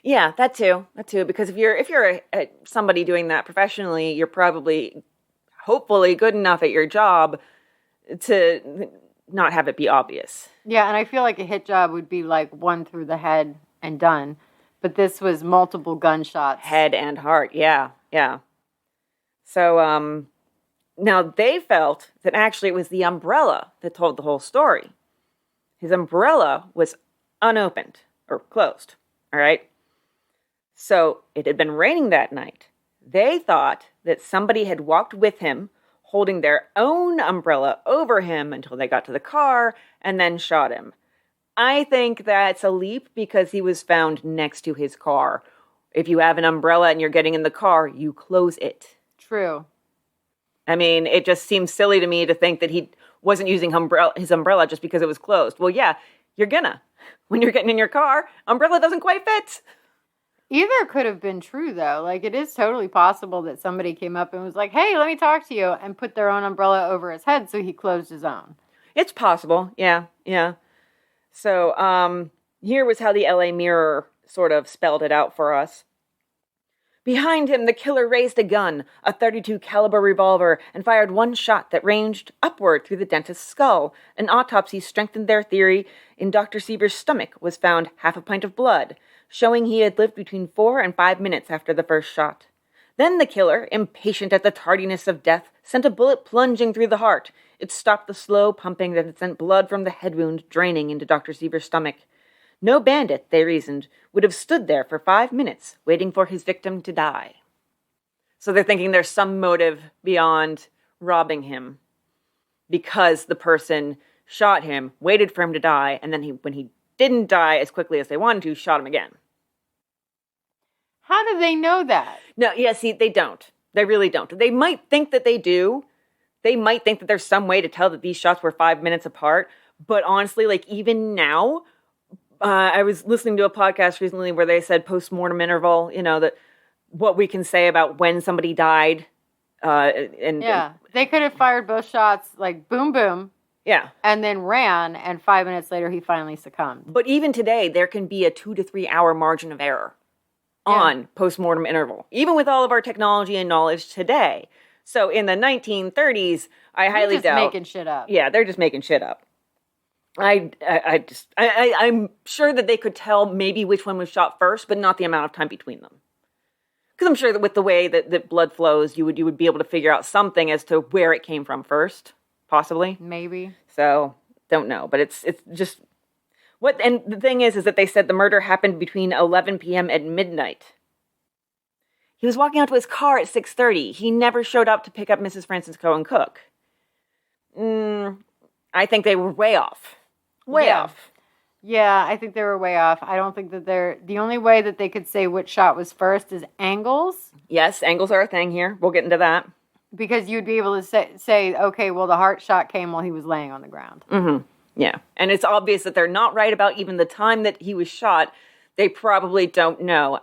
Yeah, that too. Because if you're somebody doing that professionally, you're probably, hopefully, good enough at your job to not have it be obvious. Yeah, and I feel like a hit job would be like one through the head and done. But this was multiple gunshots. Head and heart, yeah. So, now they felt that actually it was the umbrella that told the whole story. His umbrella was unopened, or closed, all right? So it had been raining that night. They thought that somebody had walked with him, holding their own umbrella over him until they got to the car, and then shot him. I think that's a leap because he was found next to his car. If you have an umbrella and you're getting in the car, you close it. True. I mean, it just seems silly to me to think that he wasn't using his umbrella just because it was closed. Well, yeah, you're gonna. When you're getting in your car, umbrella doesn't quite fit. Either could have been true, though. Like, it is totally possible that somebody came up and was like, hey, let me talk to you, and put their own umbrella over his head, so he closed his own. It's possible, yeah. So, here was how the LA Mirror sort of spelled it out for us. Behind him, the killer raised a gun, a .32 caliber revolver, and fired one shot that ranged upward through the dentist's skull. An autopsy strengthened their theory. In Dr. Siever's stomach was found half a pint of blood, showing he had lived between 4 and 5 minutes after the first shot. Then the killer, impatient at the tardiness of death, sent a bullet plunging through the heart. It stopped the slow pumping that had sent blood from the head wound draining into Dr. Siever's stomach. No bandit, they reasoned, would have stood there for 5 minutes, waiting for his victim to die. So they're thinking there's some motive beyond robbing him, because the person shot him, waited for him to die, and then when he didn't die as quickly as they wanted to, shot him again. How do they know that? No, yeah, see, they don't. They really don't. They might think that they do. They might think that there's some way to tell that these shots were 5 minutes apart. But honestly, like, even now, I was listening to a podcast recently where they said post-mortem interval, that what we can say about when somebody died. They could have fired both shots, like, boom, boom. Yeah. And then ran, and 5 minutes later, he finally succumbed. But even today, there can be a 2 to 3 hour margin of error on post-mortem interval, even with all of our technology and knowledge today. So in the 1930s, I highly doubt. They're just making shit up. Yeah, they're just making shit up. I'm sure that they could tell maybe which one was shot first, but not the amount of time between them. Because I'm sure that with the way that blood flows, you would be able to figure out something as to where it came from first, possibly. Maybe. So, don't know. But it's just... And the thing is that they said the murder happened between 11 p.m. and midnight. He was walking out to his car at 6:30. He never showed up to pick up Mrs. Francisco and cook. I think they were way off. Way off. Yeah, I think they were way off. I don't think that the only way that they could say which shot was first is angles. Yes, angles are a thing here. We'll get into that. Because you'd be able to say, okay, well, the heart shot came while he was laying on the ground. Mm-hmm. Yeah. And it's obvious that they're not right about even the time that he was shot. They probably don't know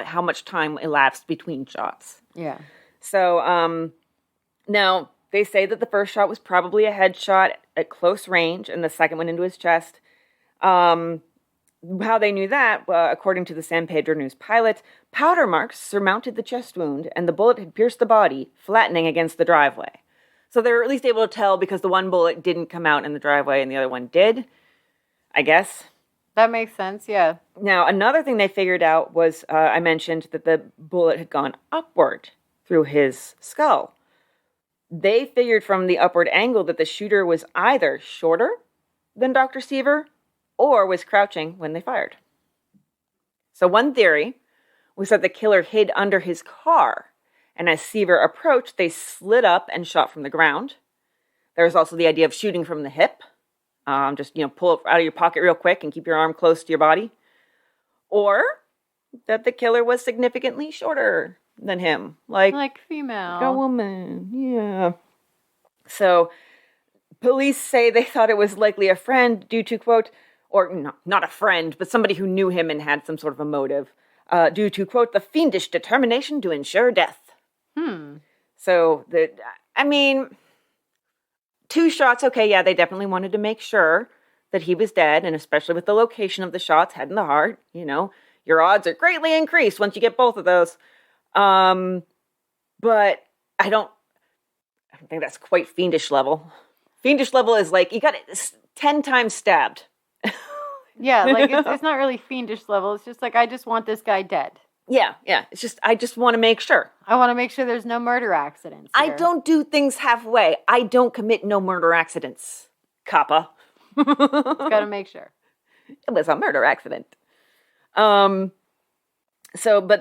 how much time elapsed between shots. Yeah. So, now, they say that the first shot was probably a headshot at close range and the second one into his chest. How they knew that, according to the San Pedro News pilot, powder marks surmounted the chest wound and the bullet had pierced the body, flattening against the driveway. So they were at least able to tell because the one bullet didn't come out in the driveway and the other one did, I guess. That makes sense, yeah. Now, another thing they figured out was, I mentioned that the bullet had gone upward through his skull. They figured from the upward angle that the shooter was either shorter than Dr. Siever or was crouching when they fired. So one theory was that the killer hid under his car, and as Siever approached, they slid up and shot from the ground. There was also the idea of shooting from the hip. Just, pull it out of your pocket real quick and keep your arm close to your body. Or that the killer was significantly shorter than him. Like female. A woman, yeah. So, police say they thought it was likely a friend due to, quote, or not a friend, but somebody who knew him and had some sort of a motive, due to, quote, the fiendish determination to ensure death. So, 2 shots, okay, yeah, they definitely wanted to make sure that he was dead, and especially with the location of the shots, head in the heart, your odds are greatly increased once you get both of those. But I don't think that's quite fiendish level. Fiendish level is like, you got 10 times stabbed. Yeah, like it's not really fiendish level. It's just like, I just want this guy dead. Yeah. It's just, I just want to make sure. I want to make sure there's no murder accidents here. I don't do things halfway. I don't commit no murder accidents. Kappa. Gotta make sure. It was a murder accident. But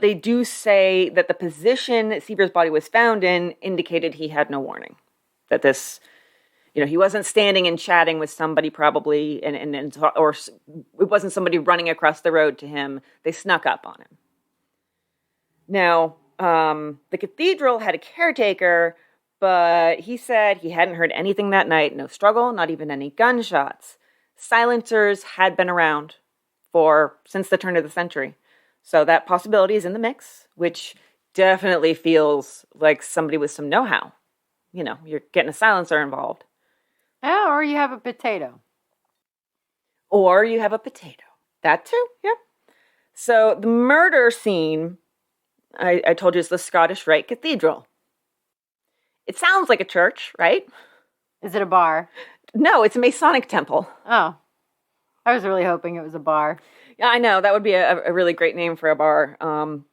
they do say that the position Siever's body was found in indicated he had no warning. That this, he wasn't standing and chatting with somebody probably, or it wasn't somebody running across the road to him. They snuck up on him. Now, the cathedral had a caretaker, but he said he hadn't heard anything that night. No struggle, not even any gunshots. Silencers had been around since the turn of the century. So that possibility is in the mix, which definitely feels like somebody with some know-how. You're getting a silencer involved. Oh, or you have a potato. That too, yeah. So the murder scene, I told you, it's the Scottish Rite Cathedral. It sounds like a church, right? Is it a bar? No, it's a Masonic temple. Oh. I was really hoping it was a bar. Yeah, I know. That would be a really great name for a bar.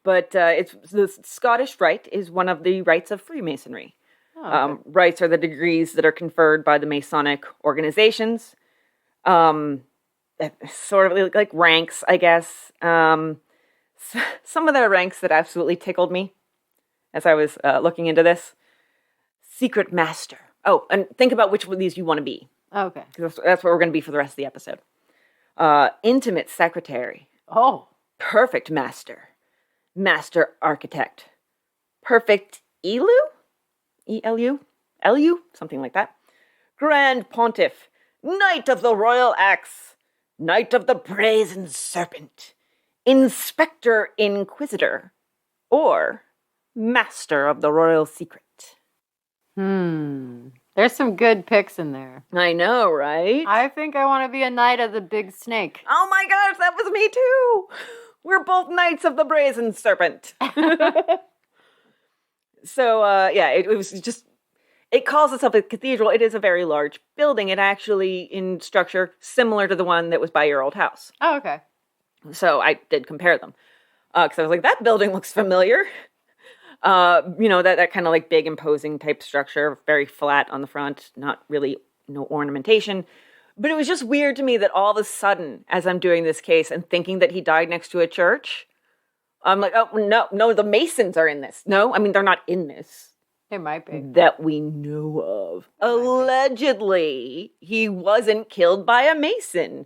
But it's the Scottish Rite is one of the rites of Freemasonry. Oh, okay. Rites are the degrees that are conferred by the Masonic organizations. Sort of like ranks, I guess. Some of the ranks that absolutely tickled me as I was looking into this. Secret Master. Oh, and think about which of these you want to be. Okay. Because that's what we're going to be for the rest of the episode. Intimate Secretary. Oh. Perfect Master. Master Architect. Perfect Elu? E-L-U? L-U? Something like that. Grand Pontiff. Knight of the Royal Axe. Knight of the Brazen Serpent. Inspector Inquisitor. Or Master of the Royal Secret. There's some good picks in there. I know, right? I think I want to be a knight of the big snake. Oh my gosh, that was me too! We're both knights of the Brazen Serpent. So, it was just... It calls itself a cathedral. It is a very large building. It actually, in structure, similar to the one that was by your old house. Oh, okay. So I did compare them. Because I was like, that building looks familiar. That kind of like big imposing type structure, very flat on the front, not really, no ornamentation. But it was just weird to me that all of a sudden, as I'm doing this case and thinking that he died next to a church, I'm like, oh, no, the Masons are in this. No, I mean, they're not in this. It might be. That we know of. Allegedly, he wasn't killed by a Mason.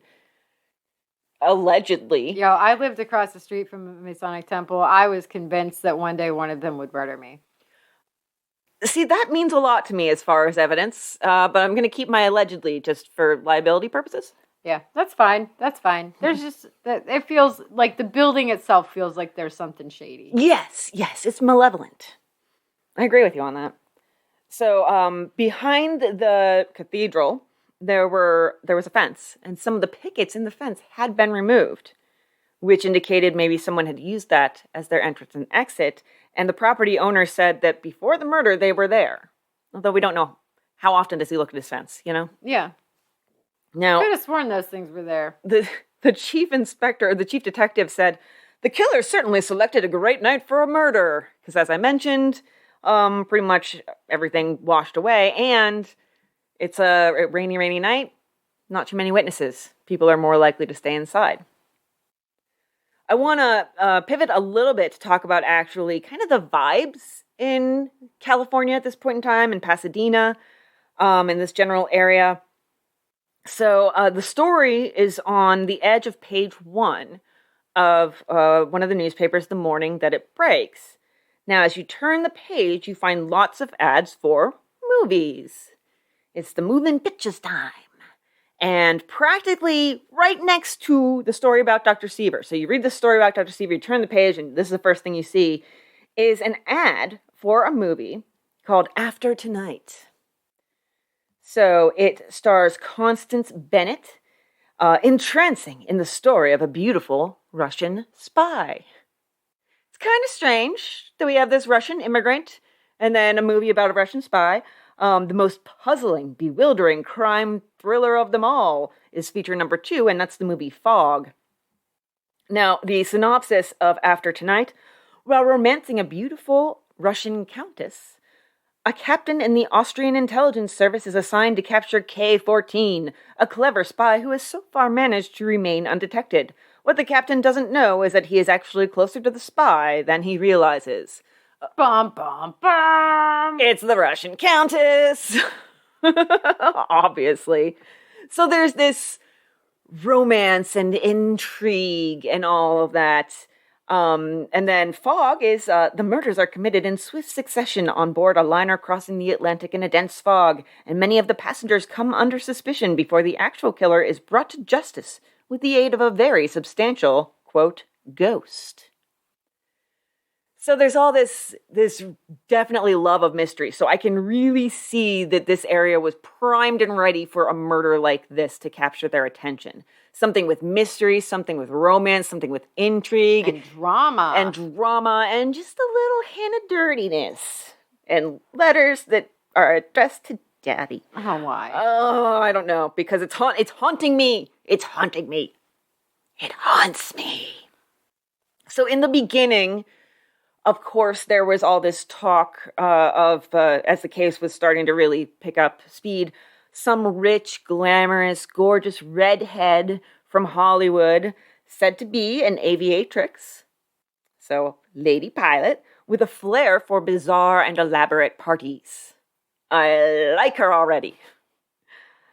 Allegedly. I lived across the street from a Masonic temple. I was convinced that one day one of them would murder me. See, that means a lot to me as far as evidence, but I'm going to keep my allegedly just for liability purposes. Yeah, that's fine. There's just, it feels like the building itself feels like there's something shady. Yes, it's malevolent. I agree with you on that. So, behind the cathedral, there was a fence, and some of the pickets in the fence had been removed, which indicated maybe someone had used that as their entrance and exit, and the property owner said that before the murder, they were there. Although we don't know how often does he look at his fence, Yeah. Now, I could have sworn those things were there. The chief detective said, "The killer certainly selected a great night for a murder." Because as I mentioned, pretty much everything washed away, and it's a rainy night. Not too many witnesses. People are more likely to stay inside. I want to pivot a little bit to talk about actually kind of the vibes in California at this point in time, in Pasadena, in this general area. So the story is on the edge of page 1 of one of the newspapers the morning that it breaks. Now, as you turn the page, you find lots of ads for movies. It's the moving pictures time. And practically right next to the story about Dr. Siever. So you read the story about Dr. Siever, you turn the page, and this is the first thing you see, is an ad for a movie called After Tonight. So it stars Constance Bennett, entrancing in the story of a beautiful Russian spy. It's kind of strange that we have this Russian immigrant and then a movie about a Russian spy. The most puzzling, bewildering crime thriller of them all is feature number 2, and that's the movie Fog. Now, the synopsis of After Tonight: while romancing a beautiful Russian countess, a captain in the Austrian intelligence service is assigned to capture K-14, a clever spy who has so far managed to remain undetected. What the captain doesn't know is that he is actually closer to the spy than he realizes. Bum, bum, bum. It's the Russian countess. Obviously. So there's this romance and intrigue and all of that. And then Fog is, the murders are committed in swift succession on board a liner crossing the Atlantic in a dense fog, and many of the passengers come under suspicion before the actual killer is brought to justice with the aid of a very substantial, quote, ghost. So there's all this definitely love of mystery. So I can really see that this area was primed and ready for a murder like this to capture their attention. Something with mystery, something with romance, something with intrigue. And drama. And just a little hint of dirtiness. And letters that are addressed to Daddy. Oh, why? Oh, I don't know. Because it's haunting me. It's haunting me. It haunts me. So in the beginning, of course, there was all this talk of, as the case was starting to really pick up speed, some rich, glamorous, gorgeous redhead from Hollywood said to be an aviatrix, so lady pilot, with a flair for bizarre and elaborate parties. I like her already.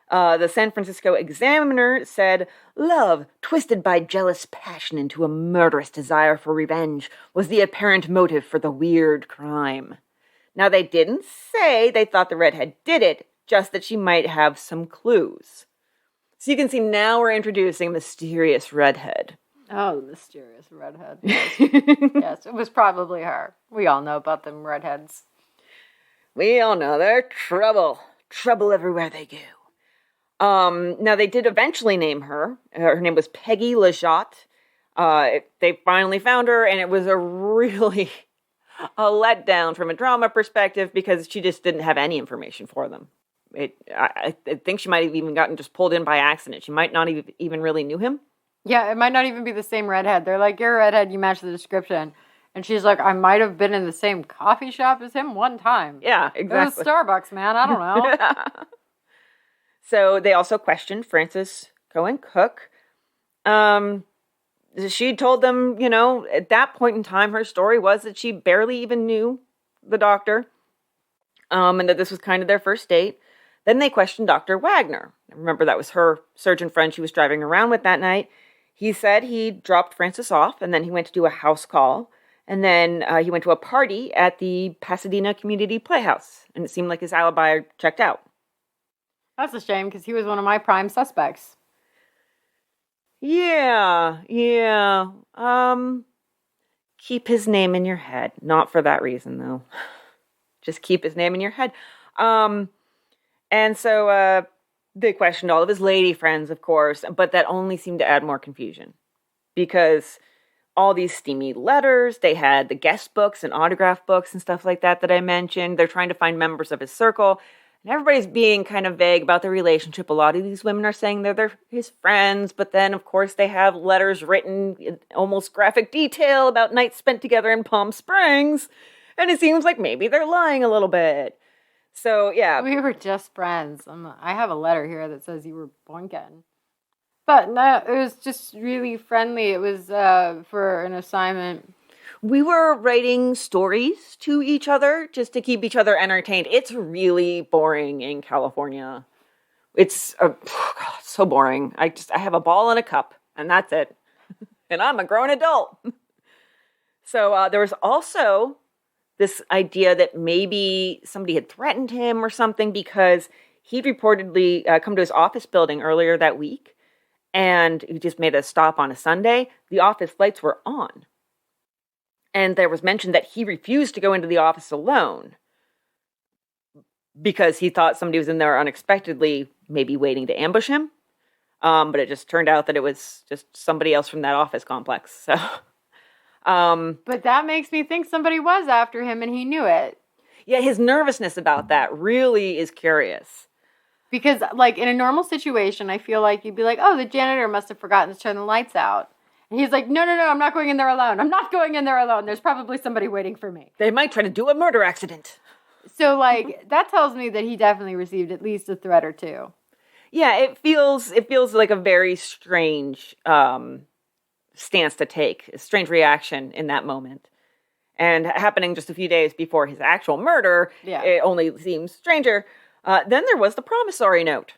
The San Francisco Examiner said, love, twisted by jealous passion into a murderous desire for revenge, was the apparent motive for the weird crime. Now, they didn't say they thought the redhead did it, just that she might have some clues. So you can see now we're introducing a mysterious redhead. Oh, the mysterious redhead. Yes. Yes, it was probably her. We all know about them redheads. We all know they're trouble. Trouble everywhere they go. Now, they did eventually name her. Her name was Peggy Lejotte. They finally found her, and it was a really a letdown from a drama perspective because she just didn't have any information for them. I think she might have even gotten just pulled in by accident. She might not even really knew him. Yeah, it might not even be the same redhead. They're like, you're a redhead, you match the description. And she's like, I might have been in the same coffee shop as him one time. Yeah, exactly. It was Starbucks, man. I don't know. So they also questioned Frances Cohen Cook. She told them, at that point in time, her story was that she barely even knew the doctor, and that this was kind of their first date. Then they questioned Dr. Wagner. Remember, that was her surgeon friend she was driving around with that night. He said he dropped Frances off, and then he went to do a house call, and then he went to a party at the Pasadena Community Playhouse, and it seemed like his alibi checked out. That's a shame, because he was one of my prime suspects. Yeah. Keep his name in your head. Not for that reason, though. Just keep his name in your head. And so they questioned all of his lady friends, of course, but that only seemed to add more confusion. Because all these steamy letters, they had the guest books and autograph books and stuff like that I mentioned. They're trying to find members of his circle. And everybody's being kind of vague about their relationship. A lot of these women are saying they're his friends, but then, of course, they have letters written in almost graphic detail about nights spent together in Palm Springs. And it seems like maybe they're lying a little bit. So, yeah. We were just friends. I have a letter here that says you were boinking. But no, it was just really friendly. It was for an assignment. We were writing stories to each other just to keep each other entertained. It's really boring in California. It's so boring. I have a ball and a cup, and that's it. And I'm a grown adult. So there was also this idea that maybe somebody had threatened him or something, because he'd reportedly come to his office building earlier that week, and he just made a stop on a Sunday. The office lights were on. And there was mention that he refused to go into the office alone because he thought somebody was in there unexpectedly, maybe waiting to ambush him. But it just turned out that it was just somebody else from that office complex. So, but that makes me think somebody was after him and he knew it. Yeah, his nervousness about that really is curious. Because, like, in a normal situation, I feel like you'd be like, oh, the janitor must have forgotten to turn the lights out. And he's like, no, I'm not going in there alone. I'm not going in there alone. There's probably somebody waiting for me. They might try to do a murder accident. So, like, that tells me that he definitely received at least a threat or two. Yeah, it feels like a very strange stance to take, a strange reaction in that moment. And happening just a few days before his actual murder, It only seems stranger. Then there was the promissory note.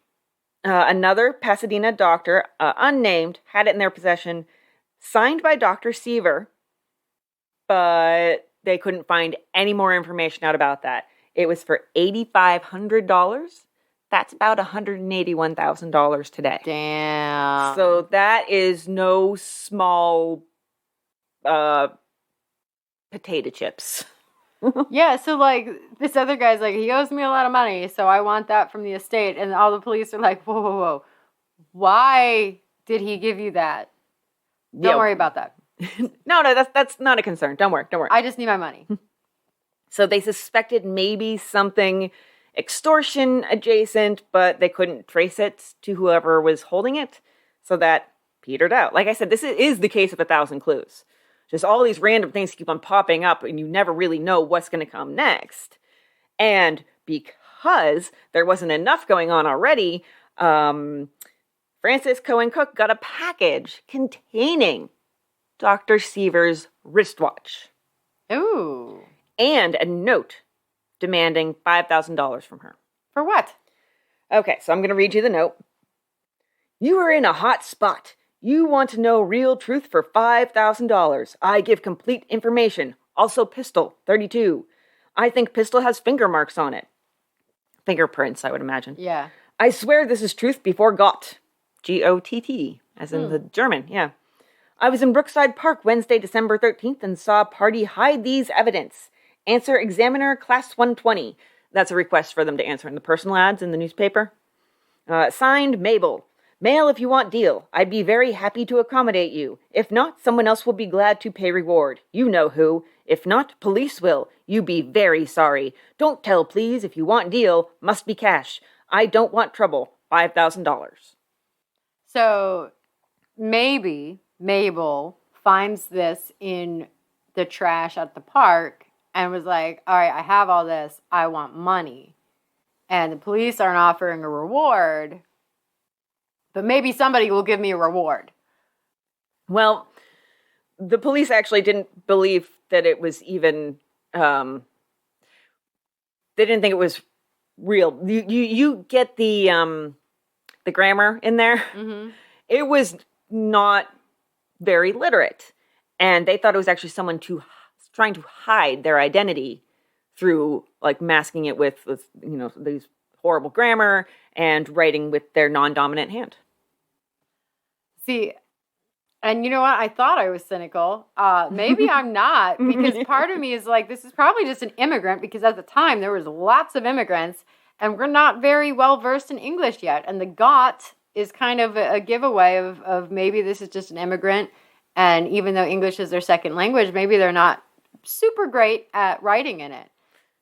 Another Pasadena doctor, unnamed, had it in their possession, signed by Dr. Siever, but they couldn't find any more information out about that. It was for $8,500. That's about $181,000 today. Damn. So that is no small potato chips. Yeah, so, like, this other guy's like, he owes me a lot of money, so I want that from the estate. And all the police are like, whoa. Why did he give you that? Don't worry about that. No, that's not a concern. Don't worry. I just need my money. So they suspected maybe something extortion adjacent, but they couldn't trace it to whoever was holding it. So that petered out. Like I said, this is the case of 1,000 clues. Just all these random things keep on popping up, and you never really know what's going to come next. And because there wasn't enough going on already, Francis Cohen Cook got a package containing Dr. Siever's wristwatch. Ooh. And a note demanding $5,000 from her. For what? Okay, so I'm going to read you the note. You are in a hot spot. You want to know real truth for $5,000. I give complete information. Also pistol, 32. I think pistol has finger marks on it. Fingerprints, I would imagine. Yeah. I swear this is truth before Gott. G-O-T-T, as in the German, yeah. I was in Brookside Park Wednesday, December 13th, and saw a party hide these evidence. Answer Examiner, Class 120. That's a request for them to answer in the personal ads in the newspaper. Signed, Mabel. Mail if you want deal. I'd be very happy to accommodate you. If not, someone else will be glad to pay reward. You know who. If not, police will. You be very sorry. Don't tell, please. If you want deal, must be cash. I don't want trouble. $5,000. So maybe Mabel finds this in the trash at the park and was like, all right, I have all this. I want money. And the police aren't offering a reward, but maybe somebody will give me a reward. Well, the police actually didn't believe that it was even, they didn't think it was real. You get the grammar in there. Mm-hmm. It was not very literate. And they thought it was actually someone trying to hide their identity through, like, masking it with these horrible grammar and writing with their non-dominant hand. See, and you know what? I thought I was cynical. Maybe I'm not, because part of me is like, this is probably just an immigrant, because at the time there was lots of immigrants and we're not very well versed in English yet. And the got is kind of a giveaway of maybe this is just an immigrant. And even though English is their second language, maybe they're not super great at writing in it.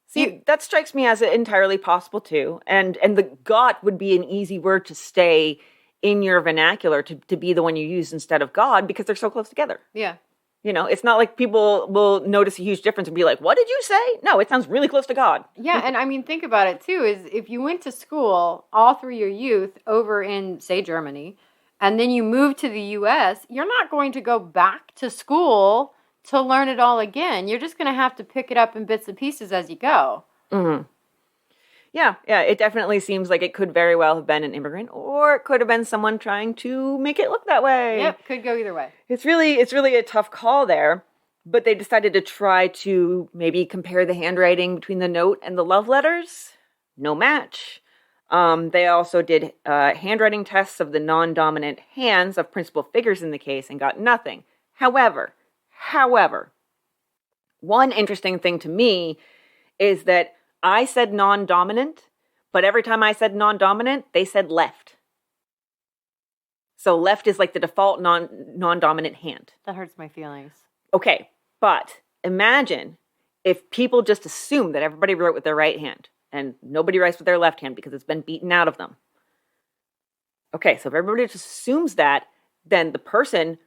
See, that strikes me as entirely possible too. And the got would be an easy word to stay in your vernacular to be the one you use instead of God because they're so close together. Yeah. You know, it's not like people will notice a huge difference and be like, what did you say? No, it sounds really close to God. Yeah, and I mean, think about it too, is if you went to school all through your youth over in, say, Germany, and then you move to the U.S., you're not going to go back to school to learn it all again. You're just going to have to pick it up in bits and pieces as you go. Mm-hmm. Yeah, it definitely seems like it could very well have been an immigrant, or it could have been someone trying to make it look that way. Yep, could go either way. It's really a tough call there, but they decided to try to maybe compare the handwriting between the note and the love letters. No match. They also did handwriting tests of the non-dominant hands of principal figures in the case and got nothing. However, one interesting thing to me is that I said non-dominant, but every time I said non-dominant, they said left. So left is like the default non-dominant hand. That hurts my feelings. Okay, but imagine if people just assume that everybody wrote with their right hand and nobody writes with their left hand because it's been beaten out of them. Okay, so if everybody just assumes that, then the person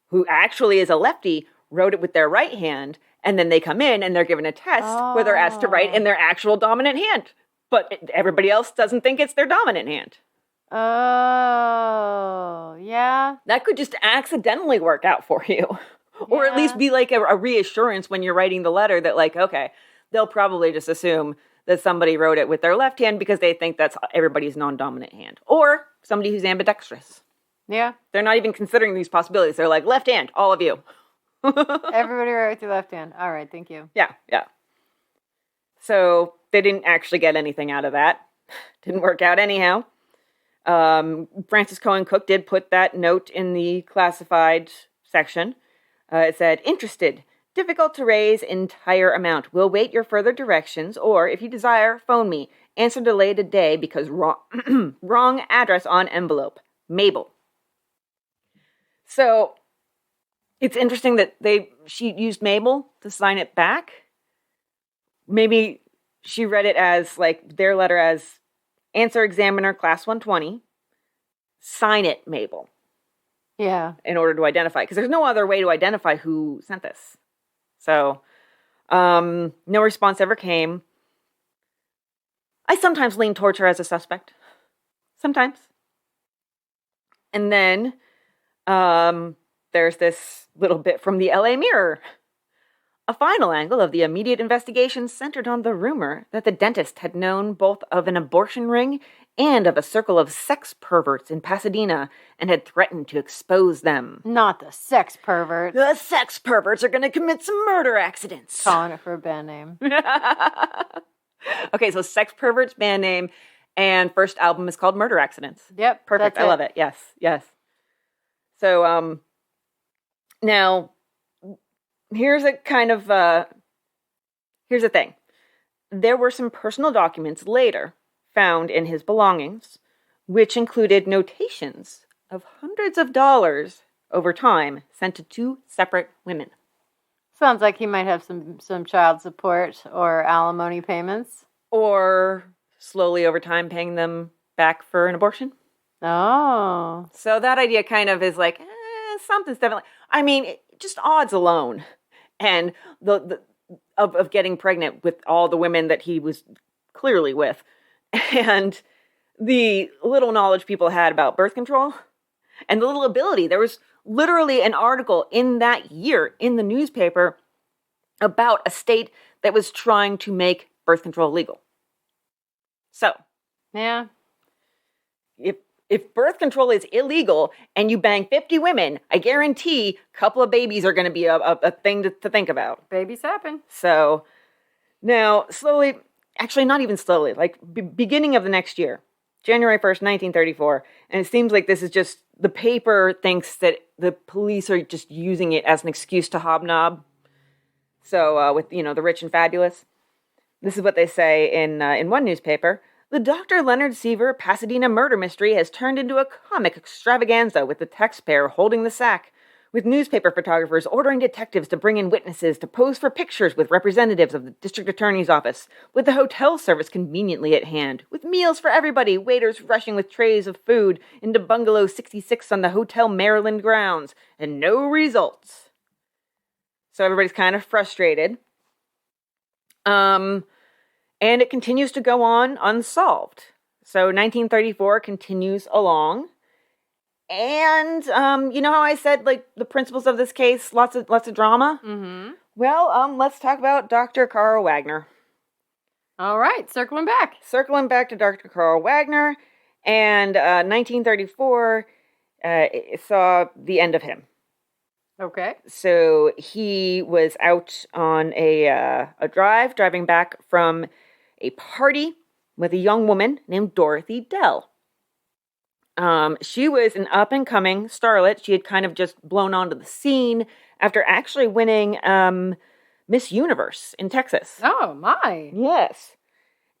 who actually is a lefty wrote it with their right hand, and then they come in and they're given a test where they're asked to write in their actual dominant hand. But everybody else doesn't think it's their dominant hand. Oh, yeah. That could just accidentally work out for you. Or at least be like a reassurance when you're writing the letter that like, okay, they'll probably just assume that somebody wrote it with their left hand because they think that's everybody's non-dominant hand. Or somebody who's ambidextrous. Yeah. They're not even considering these possibilities. They're like, left hand, all of you. Everybody write with your left hand. All right, thank you. Yeah. So they didn't actually get anything out of that. Didn't work out anyhow. Francis Cohen Cook did put that note in the classified section. It said, interested, difficult to raise entire amount. Will wait your further directions, or if you desire, phone me. Answer delayed a day because wrong address on envelope. Mabel. So it's interesting that she used Mabel to sign it back. Maybe she read it as like their letter as answer examiner class 120. Sign it, Mabel. Yeah. In order to identify, because there's no other way to identify who sent this. So, no response ever came. I sometimes lean towards her as a suspect. Sometimes. And then, there's this little bit from the LA Mirror. A final angle of the immediate investigation centered on the rumor that the dentist had known both of an abortion ring and of a circle of sex perverts in Pasadena and had threatened to expose them. Not the sex perverts. The sex perverts are going to commit some murder accidents. Calling it for a band name. Okay, so sex perverts band name, and first album is called Murder Accidents. Yep. Perfect. I love it. Yes. So, now, here's a kind of, here's the thing. There were some personal documents later found in his belongings, which included notations of hundreds of dollars over time sent to two separate women. Sounds like he might have some child support or alimony payments. Or slowly over time paying them back for an abortion. Oh. So that idea kind of is like, something's definitely, I mean, just odds alone. And of getting pregnant with all the women that he was clearly with. And the little knowledge people had about birth control and the little ability. There was literally an article in that year in the newspaper about a state that was trying to make birth control legal. So, yeah. If birth control is illegal and you bang 50 women, I guarantee a couple of babies are going to be a thing to think about. Babies happen. So, now, slowly, actually not even slowly, like beginning of the next year, January 1st, 1934, and it seems like this is just, the paper thinks that the police are just using it as an excuse to hobnob. So, with, the rich and fabulous. This is what they say in one newspaper. The Dr. Leonard Siever Pasadena murder mystery has turned into a comic extravaganza with the taxpayer holding the sack. with newspaper photographers ordering detectives to bring in witnesses to pose for pictures with representatives of the district attorney's office, with the hotel service conveniently at hand, with meals for everybody, waiters rushing with trays of food into Bungalow 66 on the Hotel Maryland grounds, and no results. So everybody's kind of frustrated. And it continues to go on unsolved. So 1934 continues along. And, you know how I said, like, the principles of this case, lots of drama? Mm-hmm. Well, let's talk about Dr. Carl Wagner. All right, circling back. Circling back to Dr. Carl Wagner, and 1934 saw the end of him. Okay. So he was out on a driving back from a party with a young woman named Dorothy Dell. She was an up-and-coming starlet. She had kind of just blown onto the scene after actually winning Miss Universe in Texas. Oh, my. Yes.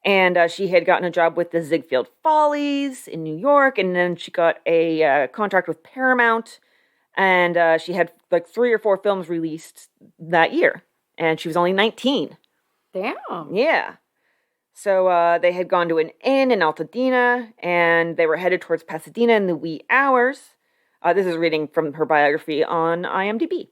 And she had gotten a job with the Ziegfeld Follies in New York, and then she got a contract with Paramount, and she had like 3 or 4 films released that year, and she was only 19. Damn. Yeah. So they had gone to an inn in Altadena, and they were headed towards Pasadena in the wee hours. This is reading from her biography on IMDb.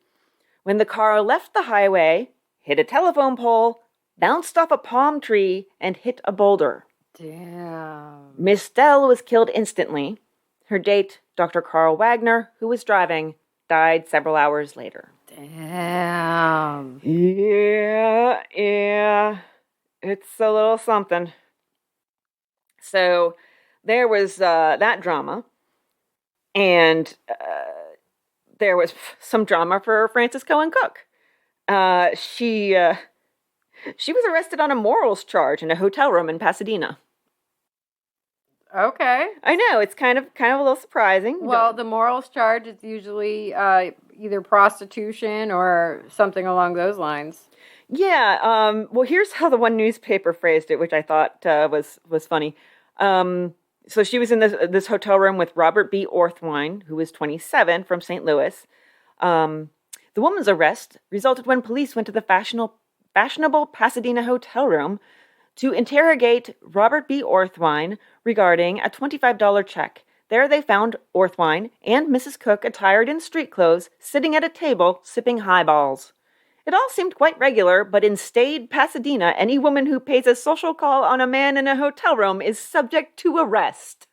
When the car left the highway, hit a telephone pole, bounced off a palm tree, and hit a boulder. Damn. Miss Dell was killed instantly. Her date, Dr. Carl Wagner, who was driving, died several hours later. Damn. Yeah. It's a little something. So there was that drama, and there was some drama for Frances Cohen Cook. She was arrested on a morals charge in a hotel room in Pasadena. Okay. I know, it's kind of a little surprising. Well, the morals charge is usually either prostitution or something along those lines. Yeah, well, here's how the one newspaper phrased it, which I thought was funny. So she was in this hotel room with Robert B. Orthwine, who was 27, from St. Louis. The woman's arrest resulted when police went to the fashionable Pasadena hotel room to interrogate Robert B. Orthwine regarding a $25 check. There they found Orthwine and Mrs. Cook attired in street clothes, sitting at a table, sipping highballs. It all seemed quite regular, but in staid Pasadena, any woman who pays a social call on a man in a hotel room is subject to arrest.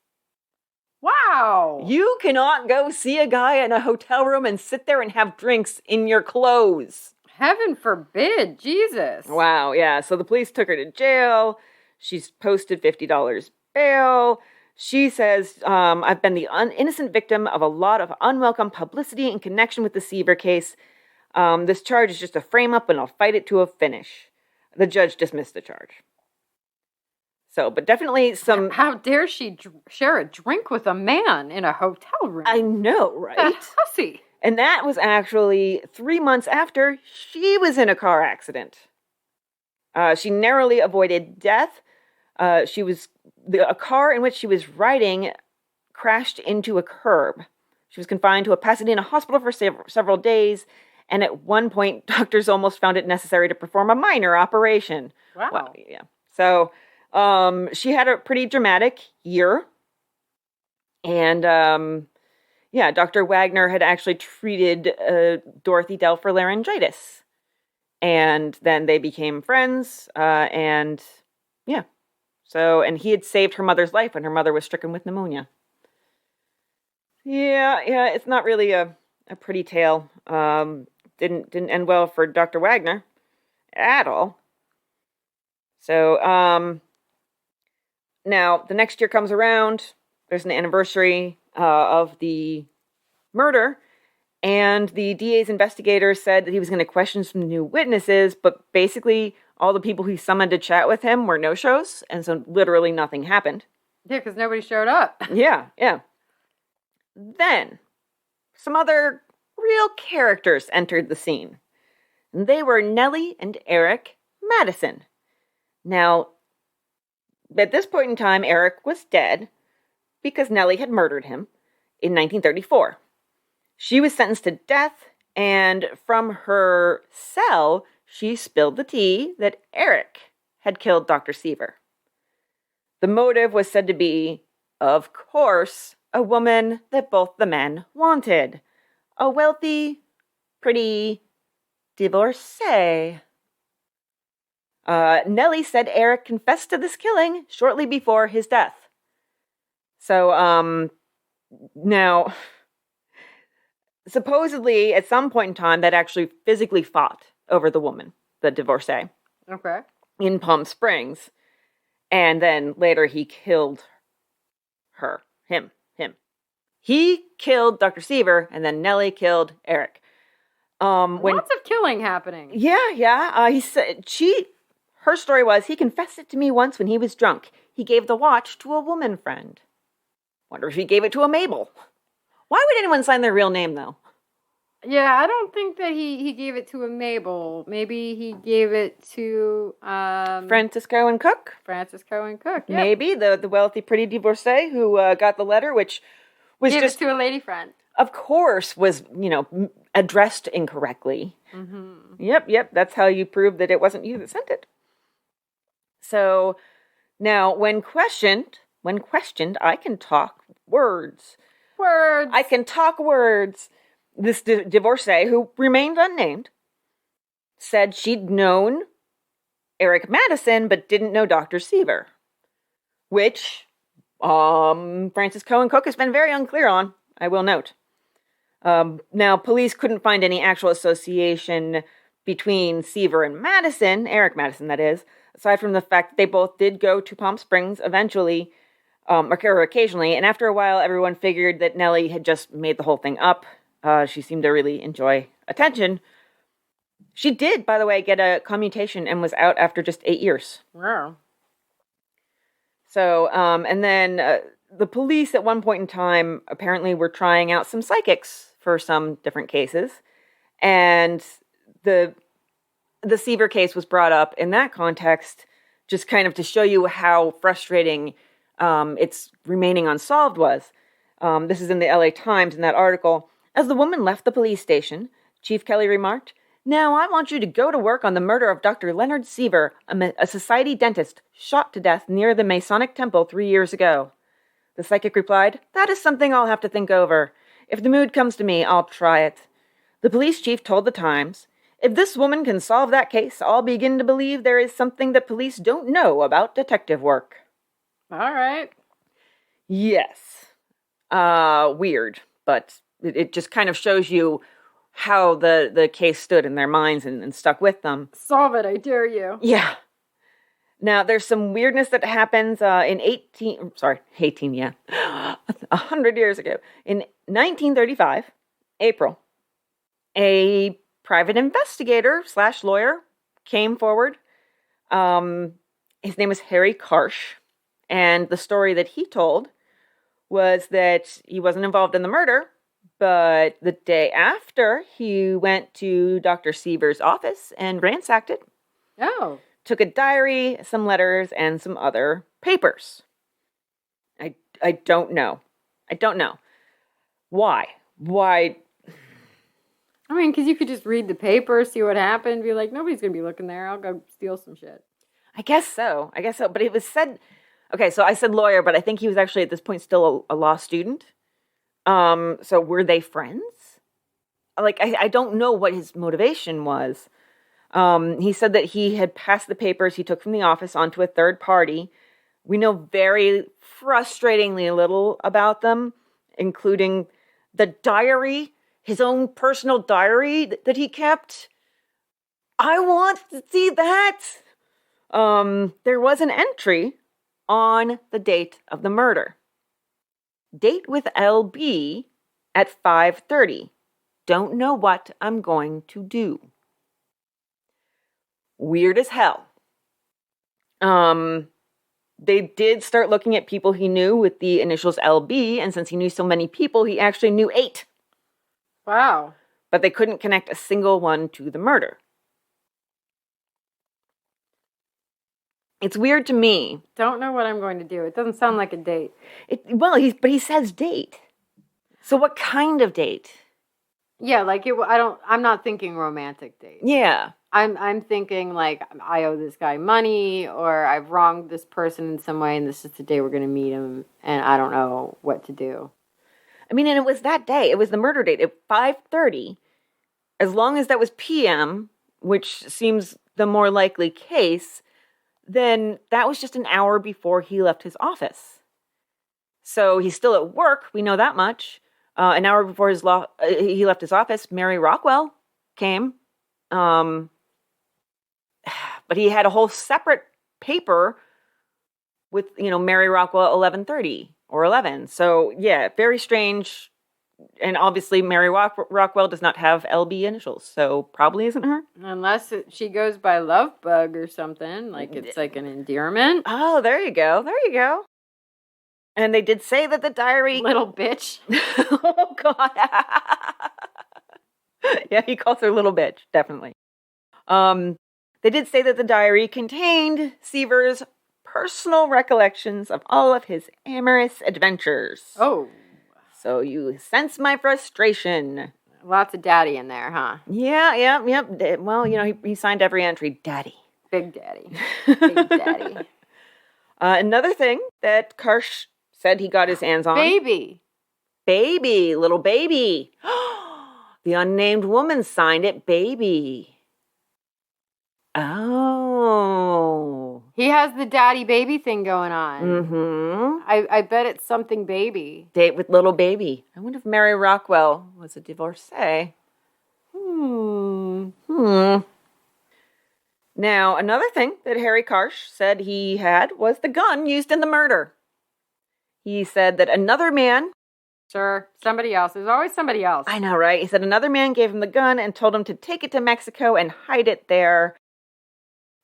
Wow! You cannot go see a guy in a hotel room and sit there and have drinks in your clothes. Heaven forbid, Jesus. Wow, yeah. So the police took her to jail. She's posted $50 bail. She says, I've been the innocent victim of a lot of unwelcome publicity in connection with the Siever case. This charge is just a frame-up, and I'll fight it to a finish. The judge dismissed the charge. So, but definitely some... How dare she share a drink with a man in a hotel room? I know, right? Hussy. And that was actually 3 months after she was in a car accident. She narrowly avoided death. A car in which she was riding crashed into a curb. She was confined to a Pasadena hospital for several days, and at one point, doctors almost found it necessary to perform a minor operation. Wow. Well, yeah. So, she had a pretty dramatic year. And, Dr. Wagner had actually treated Dorothy Dell for laryngitis. And then they became friends, and he had saved her mother's life when her mother was stricken with pneumonia. Yeah, it's not really a pretty tale. Didn't end well for Dr. Wagner at all. So, now the next year comes around. There's an anniversary of the murder, and the DA's investigator said that he was going to question some new witnesses, but basically all the people he summoned to chat with him were no-shows, and so literally nothing happened. Yeah, because nobody showed up. Yeah. Then, some other real characters entered the scene. And they were Nellie and Eric Madison. Now, at this point in time, Eric was dead because Nellie had murdered him in 1934. She was sentenced to death, and from her cell, she spilled the tea that Eric had killed Dr. Siever. The motive was said to be, of course, a woman that both the men wanted. A wealthy, pretty divorcee. Nellie said Eric confessed to this killing shortly before his death. So, now, supposedly, at some point in time, that actually physically fought over the woman, the divorcee. Okay. In Palm Springs. And then later he killed her. Him. He killed Dr. Siever, and then Nellie killed Eric. Lots of killing happening. Yeah. He said her story was, he confessed it to me once when he was drunk. He gave the watch to a woman friend. Wonder if he gave it to a Mabel. Why would anyone sign their real name, though? Yeah, I don't think that he gave it to a Mabel. Maybe he gave it to Francisco and Cook? Francisco and Cook, yeah. Maybe, the wealthy, pretty divorcee who got the letter, which was gave just... it to a lady friend. Of course, was, addressed incorrectly. Mm-hmm. Yep, that's how you prove that it wasn't you that sent it. So, now, when questioned, I can talk words. I can talk words. This divorcee, who remained unnamed, said she'd known Eric Madison, but didn't know Dr. Siever. Which, Francisco and Cook has been very unclear on, I will note. Now, police couldn't find any actual association between Siever and Madison, Eric Madison, that is, aside from the fact that they both did go to Palm Springs eventually, or occasionally, and after a while, everyone figured that Nellie had just made the whole thing up. She seemed to really enjoy attention. She did, by the way, get a commutation and was out after just 8 years. Wow. So, and then the police at one point in time apparently were trying out some psychics for some different cases. And the Siever case was brought up in that context, just kind of to show you how frustrating its remaining unsolved was. This is in the LA Times in that article. As the woman left the police station, Chief Kelly remarked, "Now I want you to go to work on the murder of Dr. Leonard Siever, a society dentist shot to death near the Masonic Temple 3 years ago." The psychic replied, "That is something I'll have to think over. If the mood comes to me, I'll try it." The police chief told the Times, "If this woman can solve that case, I'll begin to believe there is something that police don't know about detective work." All right. Yes. Weird, but it just kind of shows you how the case stood in their minds and stuck with them. Solve it, I dare you. Yeah. Now, there's some weirdness that happens in 100 years ago. In 1935, April, a private investigator / lawyer came forward. His name was Harry Karsh, and the story that he told was that he wasn't involved in the murder, but the day after, he went to Dr. Siever's office and ransacked it. Oh. Took a diary, some letters, and some other papers. I don't know. Why? I mean, because you could just read the paper, see what happened, be like, nobody's going to be looking there. I'll go steal some shit. I guess so. But it was said... Okay, so I said lawyer, but I think he was actually at this point still a law student. So were they friends? I don't know what his motivation was. He said that he had passed the papers he took from the office onto a third party. We know very frustratingly little about them, including the diary, his own personal diary that he kept. I want to see that. There was an entry on the date of the murder. Date with LB at 5:30. Don't know what I'm going to do. Weird as hell. They did start looking at people he knew with the initials LB, and since he knew so many people, he actually knew 8. Wow. But they couldn't connect a single one to the murder. It's weird to me. Don't know what I'm going to do. It doesn't sound like a date. But he says date. So what kind of date? Yeah, like I'm not thinking romantic date. Yeah. I'm thinking like I owe this guy money or I've wronged this person in some way and this is the day we're going to meet him and I don't know what to do. I mean, and it was that day. It was the murder date at 5:30. As long as that was PM, which seems the more likely case, then that was just an hour before he left his office. So he's still at work. We know that much. An hour before he left his office, Mary Rockwell came. But he had a whole separate paper with, Mary Rockwell 11:30 or 11. So, yeah, very strange. And obviously, Mary Rockwell does not have LB initials, so probably isn't her. Unless she goes by Love Bug or something, like it's like an endearment. Oh, there you go. There you go. And they did say that the diary... Little bitch. Oh, God. Yeah, he calls her little bitch, definitely. They did say that the diary contained Siever's personal recollections of all of his amorous adventures. Oh. So you sense my frustration. Lots of daddy in there, huh? Yeah. Well, he signed every entry, Daddy. Big Daddy. Big Daddy. Another thing that Karsh said he got his hands on. Baby, little baby. The unnamed woman signed it, baby. Oh. He has the daddy baby thing going on. Mm-hmm. I bet it's something baby. Date with little baby. I wonder if Mary Rockwell was a divorcee. Now, another thing that Harry Karsh said he had was the gun used in the murder. He said that another man... Sure, somebody else. There's always somebody else. I know, right? He said another man gave him the gun and told him to take it to Mexico and hide it there.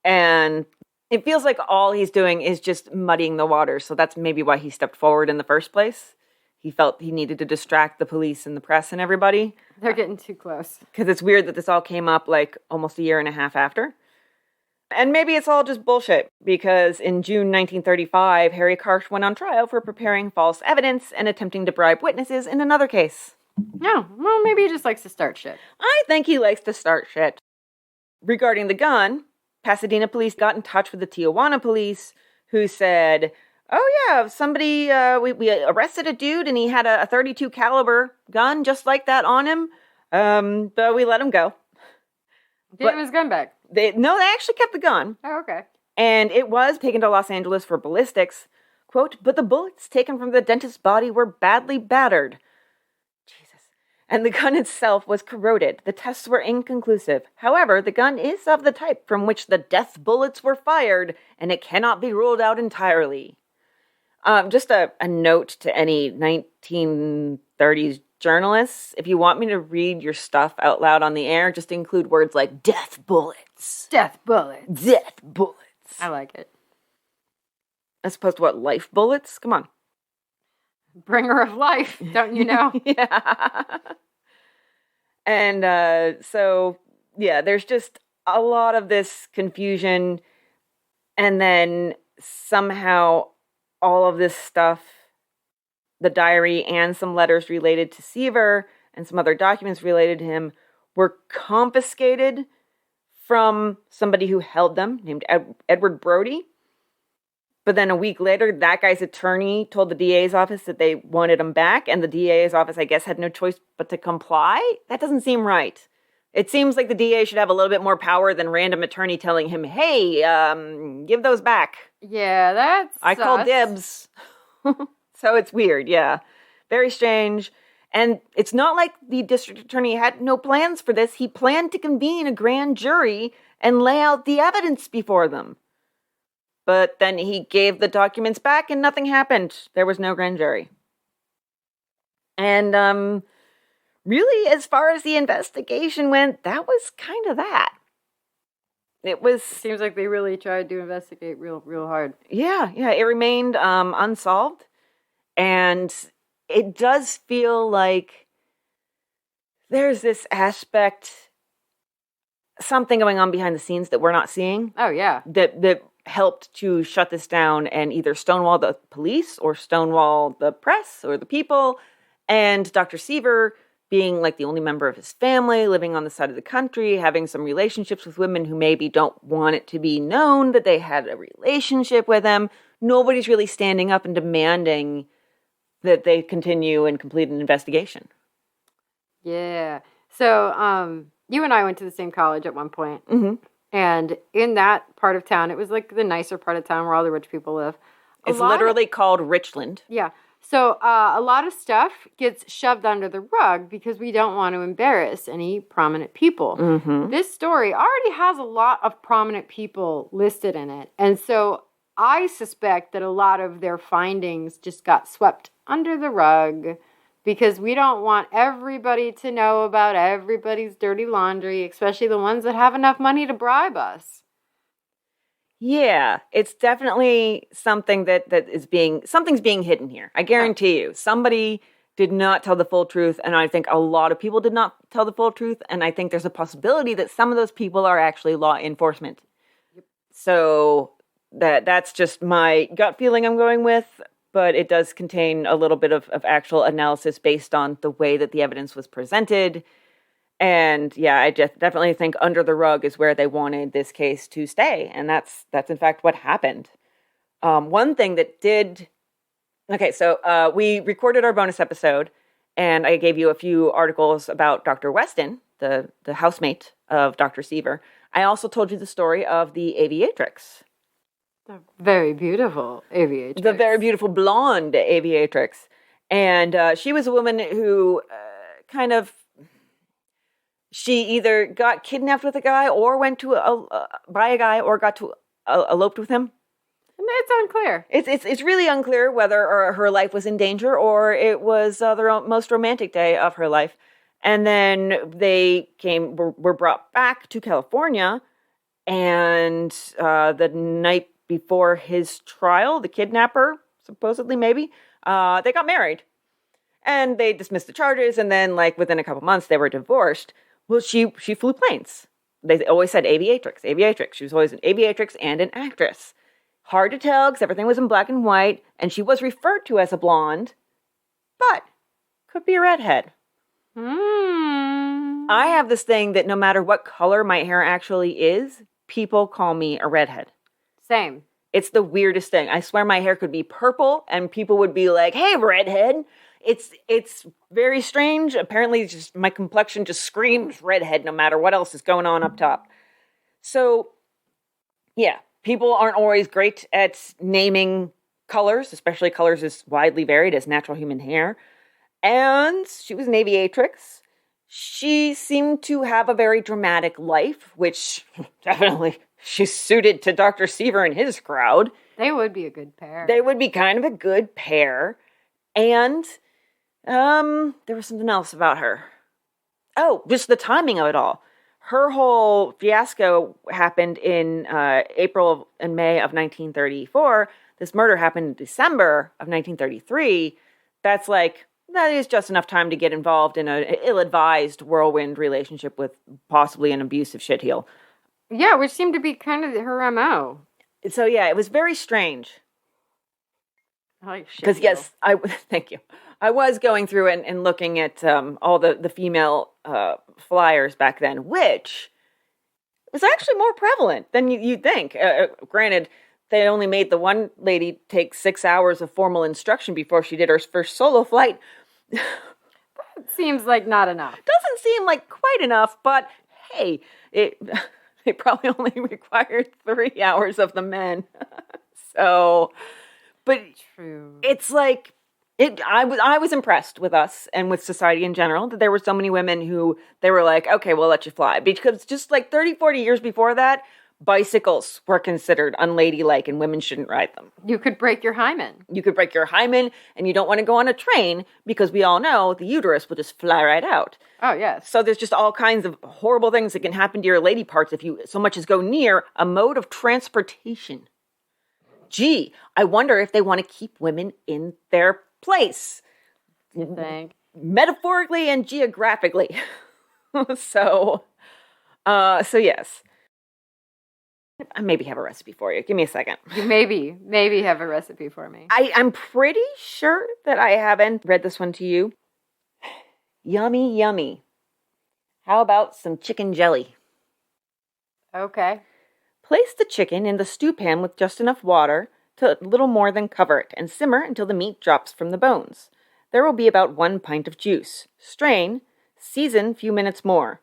And it feels like all he's doing is just muddying the waters. So that's maybe why he stepped forward in the first place. He felt he needed to distract the police and the press and everybody. They're getting too close. Because it's weird that this all came up like almost a year and a half after. And maybe it's all just bullshit, because in June 1935, Harry Karsh went on trial for preparing false evidence and attempting to bribe witnesses in another case. No, well, maybe he just likes to start shit. I think he likes to start shit. Regarding the gun, Pasadena police got in touch with the Tijuana police, who said, oh yeah, somebody, we arrested a dude and he had a .32 caliber gun just like that on him, but we let him go. Gave him his gun back. They actually kept the gun. Oh, okay. And it was taken to Los Angeles for ballistics. Quote, but the bullets taken from the dentist's body were badly battered. Jesus. And the gun itself was corroded. The tests were inconclusive. However, the gun is of the type from which the death bullets were fired, and it cannot be ruled out entirely. Just a note to any 1930s journalists, if you want me to read your stuff out loud on the air, just include words like death bullets. Death bullets. Death bullets. I like it. As opposed to what, life bullets? Come on. Bringer of life, don't you know? Yeah. And so, yeah, there's just a lot of this confusion. And then somehow all of this stuff, the diary and some letters related to Siever and some other documents related to him, were confiscated from somebody who held them, named Edward Brody. But then a week later, that guy's attorney told the DA's office that they wanted him back, and the DA's office, I guess, had no choice but to comply? That doesn't seem right. It seems like the DA should have a little bit more power than random attorney telling him, hey, give those back. Yeah, that's I call dibs. So it's weird, yeah. Very strange. And it's not like the district attorney had no plans for this. He planned to convene a grand jury and lay out the evidence before them. But then he gave the documents back and nothing happened. There was no grand jury. And really, as far as the investigation went, that was kind of that. It was... Seems like they really tried to investigate real hard. Yeah, it remained unsolved. And it does feel like there's this aspect, something going on behind the scenes that we're not seeing. Oh, yeah. That helped to shut this down and either stonewall the police or stonewall the press or the people. And Dr. Siever being like the only member of his family, living on the side of the country, having some relationships with women who maybe don't want it to be known that they had a relationship with him. Nobody's really standing up and demanding that they continue and complete an investigation. Yeah. So, you and I went to the same college at one point. Mm-hmm. And in that part of town, it was like the nicer part of town where all the rich people live. It's literally called Richland. Yeah. So a lot of stuff gets shoved under the rug because we don't want to embarrass any prominent people. Mm-hmm. This story already has a lot of prominent people listed in it. And so I suspect that a lot of their findings just got swept under the rug because we don't want everybody to know about everybody's dirty laundry, especially the ones that have enough money to bribe us. Yeah, it's definitely something something's being hidden here. I guarantee you. Somebody did not tell the full truth, and I think a lot of people did not tell the full truth, and I think there's a possibility that some of those people are actually law enforcement. Yep. So that's just my gut feeling I'm going with, but it does contain a little bit of actual analysis based on the way that the evidence was presented. And yeah, I just definitely think under the rug is where they wanted this case to stay. And that's in fact what happened. One thing that did... Okay, so we recorded our bonus episode, and I gave you a few articles about Dr. Weston, the housemate of Dr. Siever. I also told you the story of the aviatrix. The very beautiful aviatrix. The very beautiful blonde aviatrix. And she was a woman who she either got kidnapped with a guy or went to by a guy or got to eloped with him. It's unclear. It's really unclear whether her life was in danger or it was the most romantic day of her life. And then they were brought back to California, and the night before his trial, the kidnapper, supposedly maybe, they got married. And they dismissed the charges, and then like within a couple months they were divorced. Well, she flew planes. They always said aviatrix, aviatrix. She was always an aviatrix and an actress. Hard to tell because everything was in black and white, and she was referred to as a blonde, but could be a redhead. I have this thing that no matter what color my hair actually is, people call me a redhead. Same. It's the weirdest thing. I swear my hair could be purple, and people would be like, "Hey, redhead." It's very strange. Apparently, just my complexion just screams redhead no matter what else is going on up top. So, yeah, people aren't always great at naming colors, especially colors as widely varied as natural human hair. And she was an aviatrix. She seemed to have a very dramatic life, which definitely she's suited to Dr. Siever and his crowd. They would be a good pair. They would be kind of a good pair. And there was something else about her. Oh, just the timing of it all. Her whole fiasco happened in April and May of 1934. This murder happened in December of 1933. That is just enough time to get involved in an ill-advised whirlwind relationship with possibly an abusive shitheel. Yeah, which seemed to be kind of her MO. So yeah, it was very strange. I like shit. Because yes, thank you. I was going through and looking at all the female flyers back then, which is actually more prevalent than you'd think. Granted, they only made the one lady take 6 hours of formal instruction before she did her first solo flight. That seems like not enough. Doesn't seem like quite enough, but hey, it probably only required 3 hours of the men. So, but true. It's like I was impressed with us and with society in general that there were so many women who they were like, okay, we'll let you fly. Because just like 30, 40 years before that, bicycles were considered unladylike and women shouldn't ride them. You could break your hymen. You could break your hymen, and you don't want to go on a train because we all know the uterus will just fly right out. Oh, yes. So there's just all kinds of horrible things that can happen to your lady parts if you so much as go near a mode of transportation. Gee, I wonder if they want to keep women in their place. You think? Metaphorically and geographically. So yes. I maybe have a recipe for you. Give me a second. You maybe have a recipe for me. I'm pretty sure that I haven't read this one to you. Yummy, yummy. How about some chicken jelly? Okay. Place the chicken in the stew pan with just enough water to little more than cover it and simmer until the meat drops from the bones. There will be about 1 pint of juice. Strain, season a few minutes more.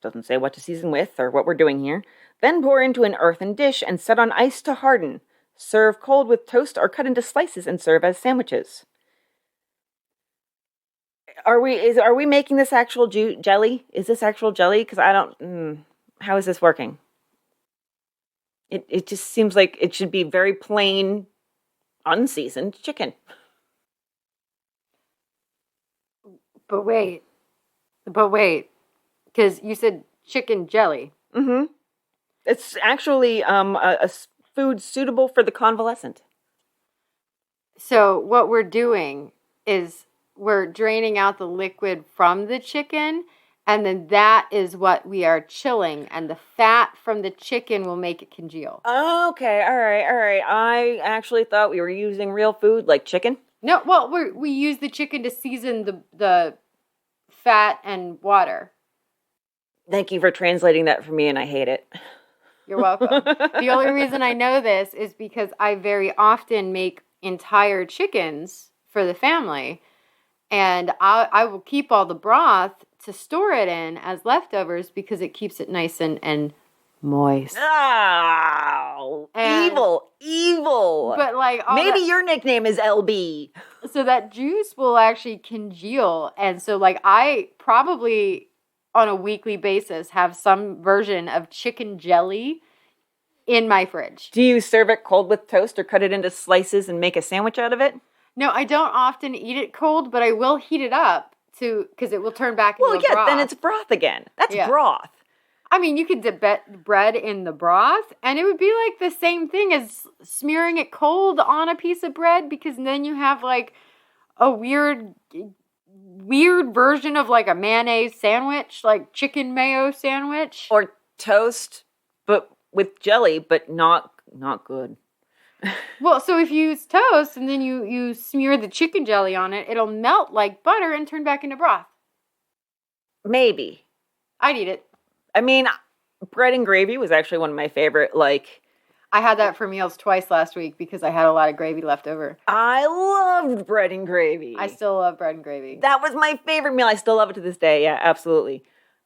Doesn't say what to season with or what we're doing here. Then pour into an earthen dish and set on ice to harden. Serve cold with toast or cut into slices and serve as sandwiches. Are we making this actual jelly? Is this actual jelly? Because I don't. How is this working? It just seems like it should be very plain, unseasoned chicken. But wait, because you said chicken jelly. Mm-hmm. It's actually a food suitable for the convalescent. So what we're doing is we're draining out the liquid from the chicken, and then that is what we are chilling, and the fat from the chicken will make it congeal. Okay, all right. I actually thought we were using real food like chicken. No, well, we use the chicken to season the fat and water. Thank you for translating that for me, and I hate it. You're welcome. The only reason I know this is because I very often make entire chickens for the family, and I will keep all the broth to store it in as leftovers because it keeps it nice and moist. Oh, And- evil. But like maybe your nickname is LB. so that juice will actually congeal, and so like I probably on a weekly basis have some version of chicken jelly in my fridge. Do you serve it cold with toast or cut it into slices and make a sandwich out of it? No, I don't often eat it cold, but I will heat it up because it will turn back into a broth. Then it's broth again. That's Yeah. broth. I mean, you could dip bread in the broth, and it would be like the same thing as smearing it cold on a piece of bread, because then you have like a weird version of like a mayonnaise sandwich, like chicken mayo sandwich. Or toast, but with jelly, but not good. Well, so if you use toast and then you smear the chicken jelly on it, it'll melt like butter and turn back into broth. Maybe. I'd eat it. I mean, bread and gravy was actually one of my favorite, like... I had that for meals twice last week because I had a lot of gravy left over. I loved bread and gravy. I still love bread and gravy. That was my favorite meal. I still love it to this day. Yeah, absolutely.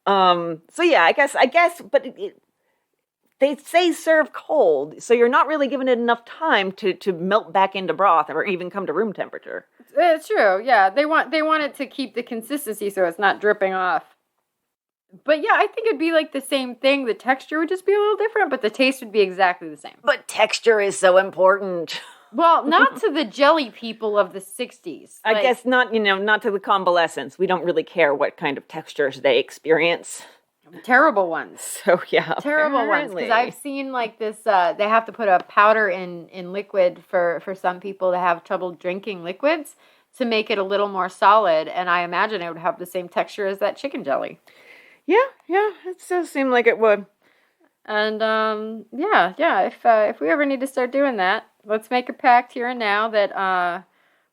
So yeah, I guess, but they say serve cold, so you're not really giving it enough time to melt back into broth or even come to room temperature. It's true. Yeah, they want it to keep the consistency so it's not dripping off. But yeah, I think it'd be like the same thing. The texture would just be a little different, but the taste would be exactly the same. But texture is so important. Well, not to the jelly people of the 60s. I guess not, not to the convalescents. We don't really care what kind of textures they experience. Terrible ones. So yeah, Terrible ones. Because I've seen like this, they have to put a powder in liquid for some people that have trouble drinking liquids to make it a little more solid. And I imagine it would have the same texture as that chicken jelly. Yeah, it does seem like it would. And if we ever need to start doing that, let's make a pact here and now that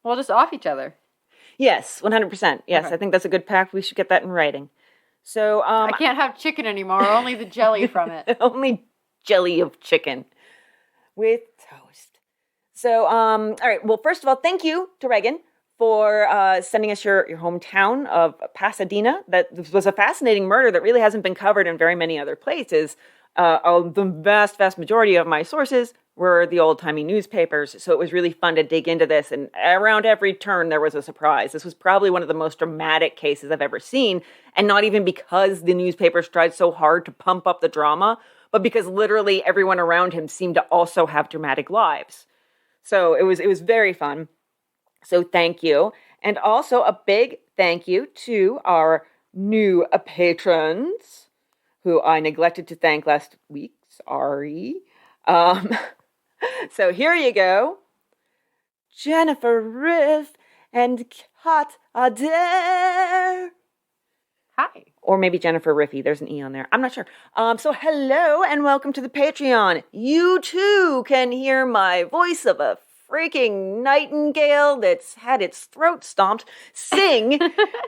we'll just off each other. Yes, 100%. Yes, Okay. I think that's a good pact. We should get that in writing. So I can't have chicken anymore, only the jelly from it. only jelly of chicken with toast. So all right. Well, first of all, thank you to Reagan for sending us your hometown of Pasadena. That was a fascinating murder that really hasn't been covered in very many other places. The vast majority of my sources were the old-timey newspapers, so it was really fun to dig into this, and around every turn there was a surprise. This was probably one of the most dramatic cases I've ever seen, and not even because the newspapers tried so hard to pump up the drama, but because literally everyone around him seemed to also have dramatic lives. So it was very fun. So thank you. And also a big thank you to our new patrons, who I neglected to thank last week. Sorry. So here you go. Jennifer Riff and Kat Adair. Hi. Or maybe Jennifer Riffy. There's an E on there. I'm not sure. So hello and welcome to the Patreon. You too can hear my voice of a freaking nightingale that's had its throat stomped sing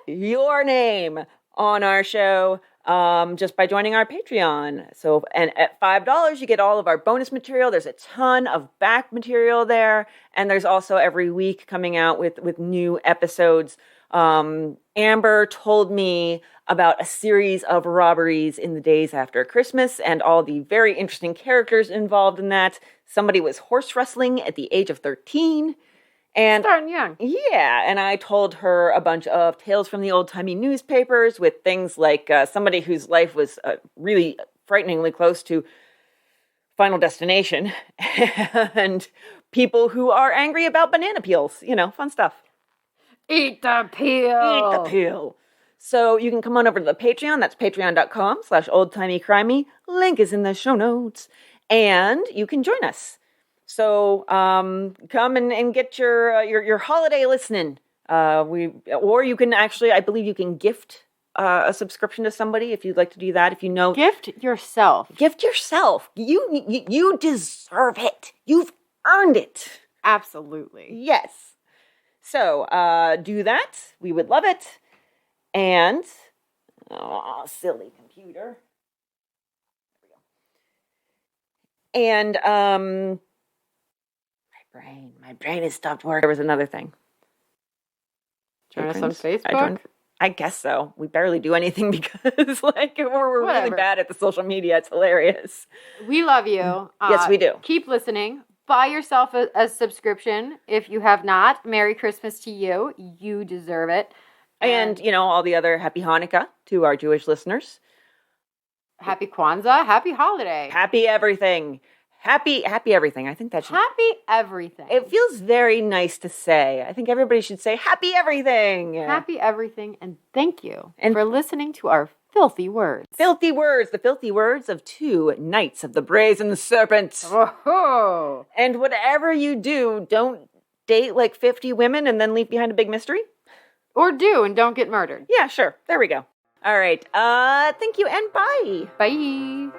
your name on our show just by joining our Patreon. So, and at $5, you get all of our bonus material. There's a ton of back material there. And there's also every week coming out with new episodes. Amber told me about a series of robberies in the days after Christmas and all the very interesting characters involved in that. Somebody was horse wrestling at the age of 13. And starting young. Yeah, and I told her a bunch of tales from the old-timey newspapers with things like somebody whose life was really frighteningly close to Final Destination and people who are angry about banana peels. You know, fun stuff. Eat the peel. Eat the peel. So you can come on over to the Patreon. That's patreon.com/oldtimeycrimey. Link is in the show notes. And you can join us. So come and get your holiday listening. Or you can actually, I believe you can gift a subscription to somebody if you'd like to do that. If you know, gift yourself. Gift yourself. You deserve it. You've earned it. Absolutely. Yes. So do that. We would love it. And silly computer. And my brain has stopped working. There was another thing. Join us on Facebook? I guess so. We barely do anything because we're really bad at the social media. It's hilarious. We love you. Yes, we do. Keep listening. Buy yourself a subscription if you have not. Merry Christmas to you. You deserve it. And all the other Happy Hanukkah to our Jewish listeners. Happy Kwanzaa. Happy holiday. Happy everything. Happy everything. I think that should... Happy everything. It feels very nice to say. I think everybody should say happy everything. Happy everything, and thank you for listening to our filthy words. Filthy words. The filthy words of two knights of the brazen serpent. Oh. And whatever you do, don't date like 50 women and then leave behind a big mystery. Or do and don't get murdered. Yeah, sure. There we go. All right. Thank you and bye. Bye.